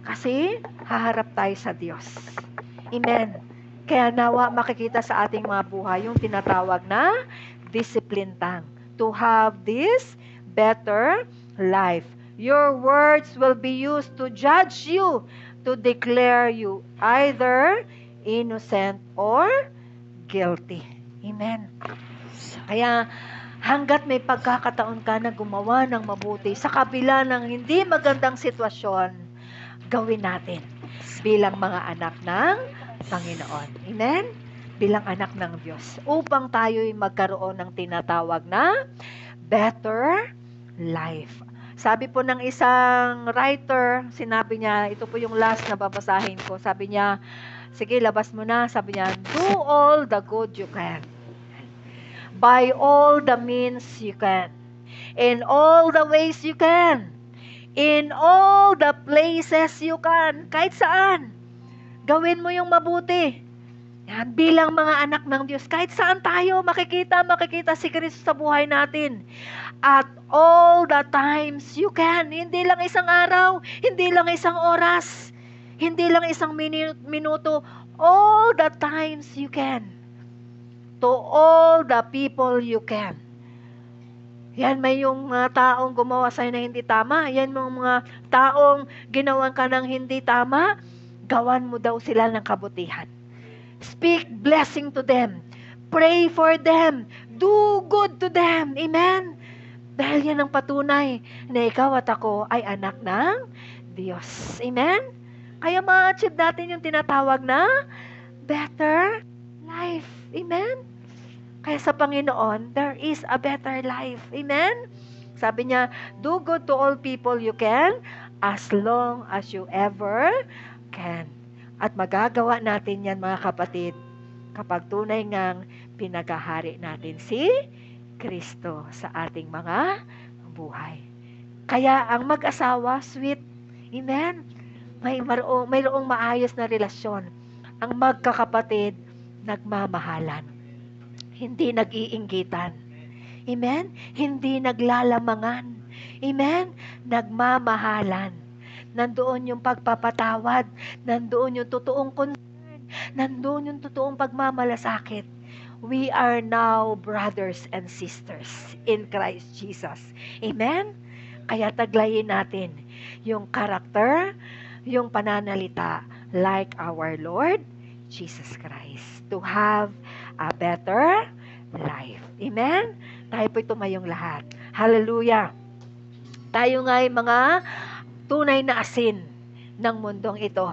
Kasi haharap tayo sa Diyos. Amen. Kaya nawa makikita sa ating mga buhay yung tinatawag na discipline tongue. To have this better life. Your words will be used to judge you, to declare you either innocent or guilty. Amen. Kaya hanggat may pagkakataon ka na gumawa ng mabuti sa kabila ng hindi magandang sitwasyon, gawin natin bilang mga anak ng Panginoon. Amen? Bilang anak ng Diyos. Upang tayo'y magkaroon ng tinatawag na better life. Sabi po ng isang writer, sinabi niya, ito po yung last na babasahin ko. Sabi niya, sige, labas mo na. Sabi niya, do all the good you can. By all the means you can. In all the ways you can. In all the places you can. Kahit saan. Gawin mo yung mabuti. Yan, bilang mga anak ng Diyos. Kahit saan tayo, makikita si Kristo sa buhay natin. At all the times you can. Hindi lang isang araw. Hindi lang isang oras. Hindi lang isang minuto. All the times you can. To all the people you can. Yan, may yung mga taong gumawa sa'yo na hindi tama. Yan mga taong ginawan ka ng hindi tama. Gawan mo daw sila ng kabutihan. Speak blessing to them. Pray for them. Do good to them. Amen? Dahil yan ang patunay na ikaw at ako ay anak ng Diyos. Amen? Kaya ma-achieve natin yung tinatawag na better life. Amen? Kaya sa Panginoon, there is a better life. Amen? Sabi niya, do good to all people you can as long as you ever can. At magagawa natin yan, mga kapatid, kapag tunay ngang pinagahari natin si Kristo sa ating mga buhay. Kaya ang mag-asawa, sweet, amen? Mayroong maayos na relasyon. Ang magkakapatid, nagmamahalan. Hindi nag-iinggitan. Amen? Hindi naglalamangan. Amen? Nagmamahalan. Nandoon yung pagpapatawad. Nandoon yung totoong concern. Nandoon yung totoong pagmamalasakit. We are now brothers and sisters in Christ Jesus. Amen? Kaya taglayin natin yung karakter, yung pananalita like our Lord Jesus Christ. To have a better life. Amen? Tayo po'y tumayong lahat. Hallelujah! Tayo nga'y mga tunay na asin ng mundong ito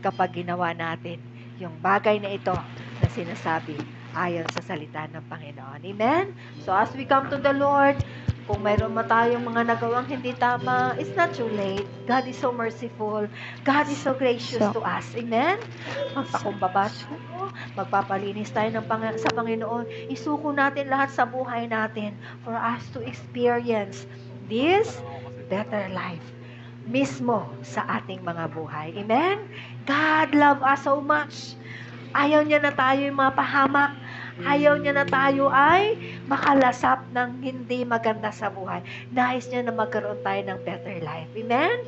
kapag ginawa natin yung bagay na ito na sinasabi ayon sa salita ng Panginoon. Amen? So as we come to the Lord, kung mayroon tayong mga nagawang hindi tama, it's not too late. God is so merciful. God is so gracious to us. Amen? Magpakumbaba tayo. Magpapalinis tayo sa Panginoon. Isuko natin lahat sa buhay natin for us to experience this better life mismo sa ating mga buhay. Amen? God love us so much. Ayaw niya na tayo yung mapahamak. Ayaw niya na tayo ay makalasap ng hindi maganda sa buhay. Nais niya na magkaroon tayo ng better life. Amen?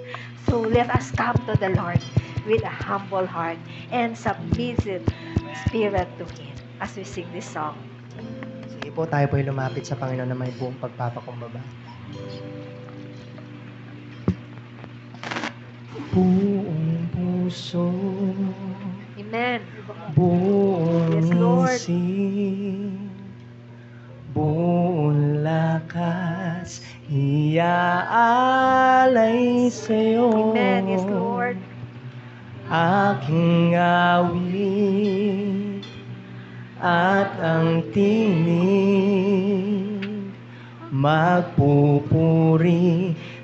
So, let us come to the Lord with a humble heart and submissive spirit to Him as we sing this song. Sige po, tayo po lumapit sa Panginoon na may buong pagpapakumbaba. Buong puso, Amen. buong Yes, Lord. isip, buong lakas, iaalay sa'yo. Amen. Yes, Lord. Aking awit at ang tinig, magpupuri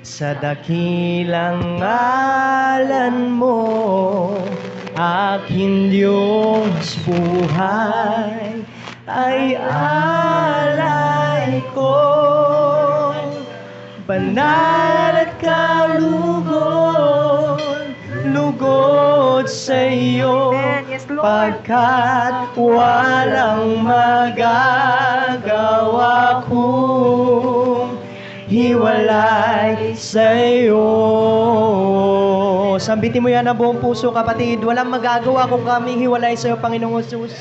sa dakilang ngalan mo. Aking Diyos buhay ay alay ko. Banal at kalugod, lugod sa iyo. Amen. Yes, Lord. Pagkat walang magagawa kung hiwalay sa'yo. Sambitin mo yan na buong puso, kapatid. Walang magagawa kung kami hiwalay sa'yo, Panginoong Jesus.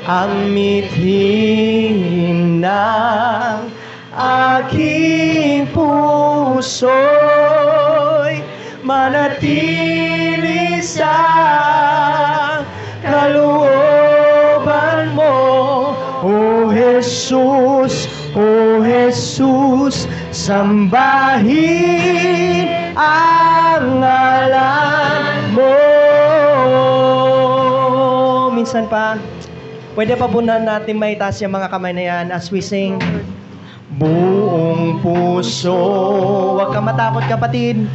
Ang mithin ng aking puso'y manatili sa kalooban mo. O Jesus, O Jesus, sambahin ang ngalan mo. Minsan pa, pwede pa po na natin maitaas yung mga kamay na yan as we sing. buong puso. Huwag ka matakot, kapatid.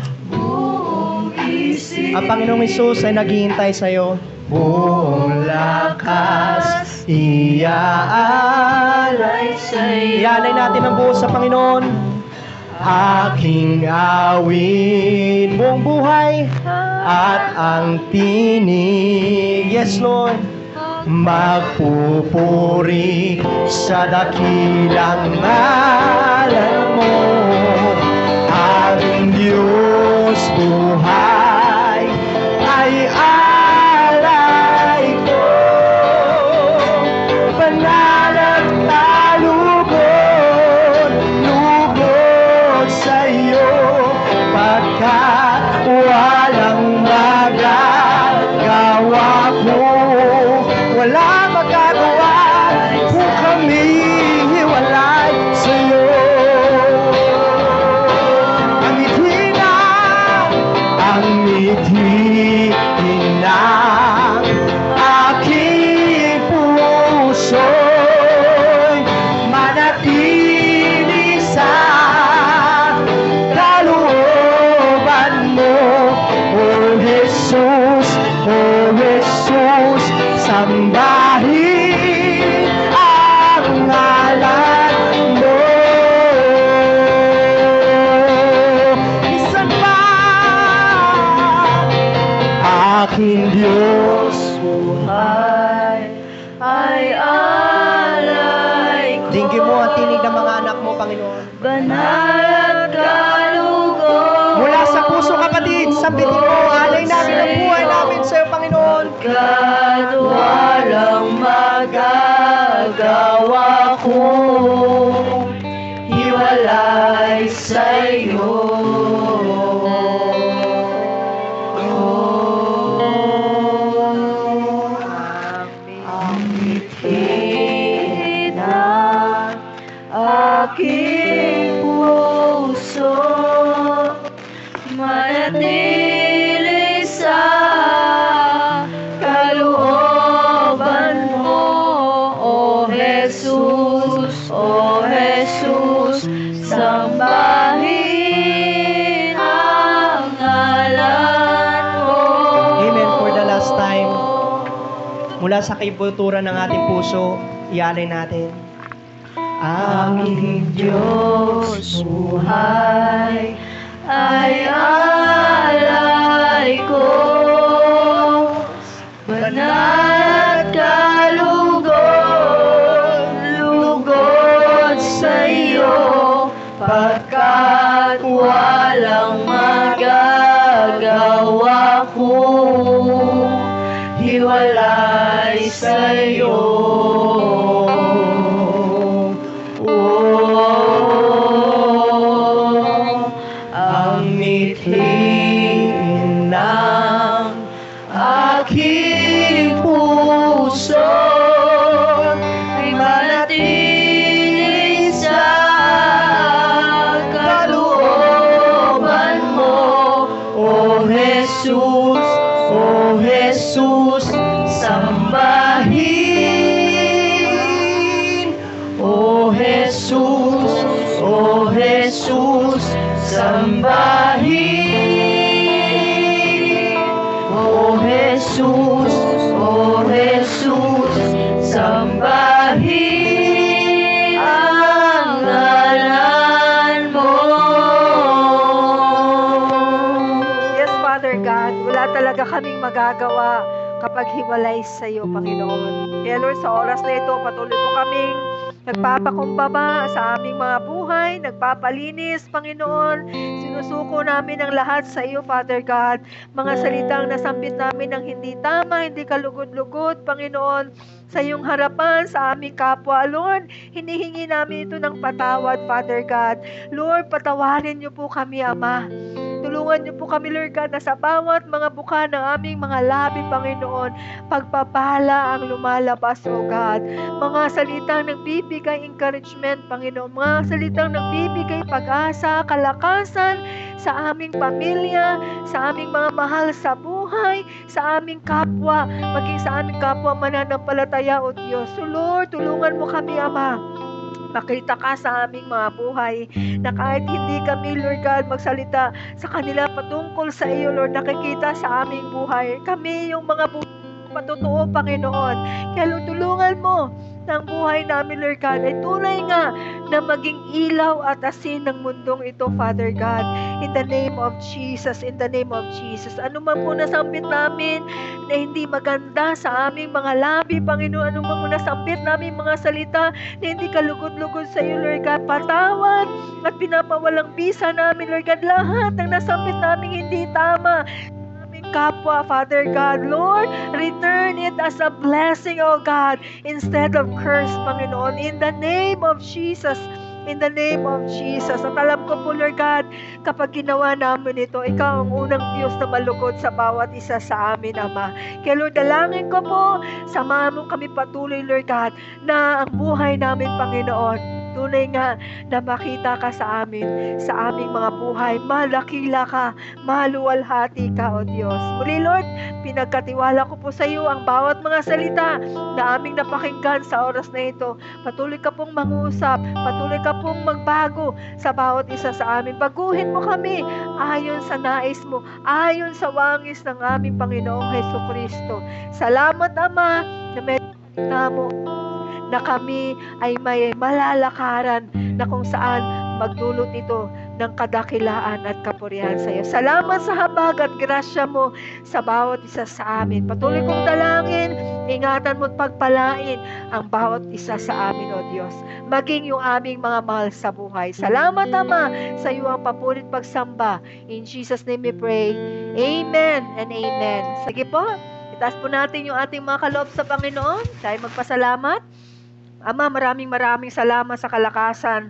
Ang Panginoong Hesus ay naghihintay sa'yo. Buong lakas, iaalay sa'yo. Iaalay natin ang buo sa Panginoon. Aking awit, buong buhay, at ang tinig. Yes, Lord. Magpupuri sa dakilang ngalan mo. Aking Diyos, buhay ay alay ko. Banal at kalugod, lugod sa iyo, pagkat walang magagawa ko. Wala magagawa kung kami hiwalay sa'yo. Ang hina, ang hina, aking puso'y manatili sa kalooban mo. O Jesus, O Jesus, sambahin ang ngalan mo. Isan pa, aking Diyos, buhay ay alay ko. Dinggin mo ang tinig ng mga anak mo, Panginoon. Banal at kalugod. Mula sa puso, kapatid, sambitin mo, alay namin ang buhay namin sa'yo, Panginoon. Pagkat walang magagawa kong hiwalay sa'yo. Ang bitid na aking puso, manatili sa kalooban mo. O Jesus, O Jesus, sambahin ang ngalan mo. Amen. For the last time, mula sa kaibuturan ng ating puso, ialay natin. Aking Diyos, buhay ay alay ko. Banal at kalugod, lugod sa iyo, pagkat walang magagawa kong hiwalay sa iyo. Ang mithin ng aking puso ay manatili sa kalooban mo. O Jesus, O Jesus, sambahin. O Jesus, O Jesus, sambahin. O Jesus, O Jesus, sambahin ang ngalan mo. Yes, Father God, wala talaga kaming magagawa kapag hiwalay sa iyo, Panginoon. Kaya Lord, sa oras na ito, patuloy po kaming nagpapakumbaba sa aming mga buhay, nagpapalinis, Panginoon. Sinusuko namin ang lahat sa iyo, Father God. Mga salitang nasambit namin ng hindi tama, hindi kalugod-lugod, Panginoon, sa iyong harapan, sa aming kapwa. Lord, hinihingi namin ito ng patawad, Father God. Lord, patawarin niyo po kami, Ama. Tulungan niyo po kami, Lord God, na sa bawat mga buka ng aming mga labi, Panginoon, pagpapala ang lumalabas, O God. Mga salitang nagbibigay encouragement, Panginoon. Mga salitang nagbibigay pag-asa, kalakasan sa aming pamilya, sa aming mga mahal sa buhay, sa aming kapwa, maging sa aming kapwa mananampalataya, O Diyos. So Lord, tulungan mo kami, Ama. Makita ka sa aming mga buhay na kahit hindi kami, Lord God, magsalita sa kanila patungkol sa iyo, Lord, nakikita sa aming buhay. Kami yung mga buhay patotoo, Panginoon. Kaya Lord, tulungan mo ng buhay namin, Lord God, ay tunay nga na maging ilaw at asin ng mundong ito, Father God. In the name of Jesus, in the name of Jesus. Ano man po nasambit namin na hindi maganda sa aming mga labi, Panginoon, ano man po nasambit namin mga salita na hindi kalugod-lugod sa iyo, Lord God, patawad at pinapawalang bisa namin, Lord God, lahat ng nasambit namin hindi tama kapwa, Father God. Lord, return it as a blessing, oh God, instead of curse, Panginoon, in the name of Jesus. In the name of Jesus. At alam ko po, Lord God, kapag ginawa namin ito, ikaw ang unang Diyos na malugod sa bawat isa sa amin, Ama. Kaya Lord, dalangin ko po, samahan mo kami patuloy, Lord God, na ang buhay namin, Panginoon, tunay nga na makita ka sa amin, sa aming mga buhay. Malakila ka, maluwalhati ka, O Diyos. Muli, Lord, pinagkatiwala ko po sa iyo ang bawat mga salita na aming napakinggan sa oras na ito. Patuloy ka pong mangusap, patuloy ka pong magbago sa bawat isa sa amin. Baguhin mo kami ayon sa nais mo, ayon sa wangis ng aming Panginoong Hesukristo. Salamat, Ama, na may mo na kami ay may malalakaran na kung saan magdulot ito ng kadakilaan at kapurihan sa iyo. Salamat sa habag at grasya mo sa bawat isa sa amin. Patuloy kong dalangin, ingatan mo at pagpalain ang bawat isa sa amin, O Diyos. Maging yung aming mga mahal sa buhay. Salamat, Ama, sa iyo ang papulit pagsamba. In Jesus' name we pray. Amen and amen. Sige po, itaas po natin yung ating mga kaloob sa Panginoon. Tayo magpasalamat. Ama, maraming salamat sa kalakasan.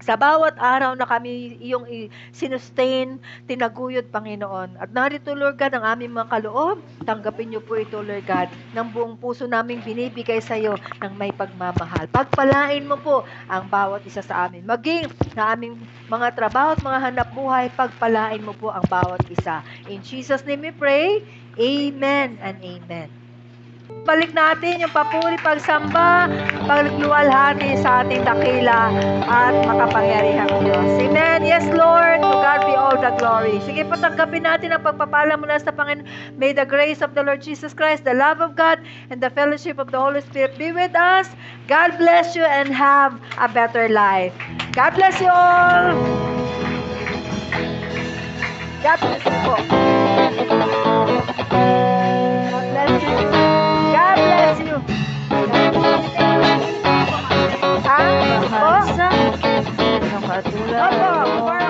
Sa bawat araw na kami iyong sinustain, tinaguyod, Panginoon. At narito, Lord God, ang aming mga kaloob. Tanggapin niyo po ito, Lord God, ng buong puso naming binibigay sa iyo ng may pagmamahal. Pagpalain mo po ang bawat isa sa amin. Maging na aming mga trabaho at mga hanap buhay, pagpalain mo po ang bawat isa. In Jesus' name we pray. Amen and amen. Balik natin yung papuri, pagsamba, pagluwalhati sa ating dakila at makapangyarihang Diyos. Amen. Yes, Lord. To God be all the glory. Sige po, tanggapin natin ang pagpapala mula sa Panginoon. May the grace of the Lord Jesus Christ, the love of God, and the fellowship of the Holy Spirit be with us. God bless you and have a better life. God bless you all. God bless you po. God bless you. God bless you. Ha? Po? Opo.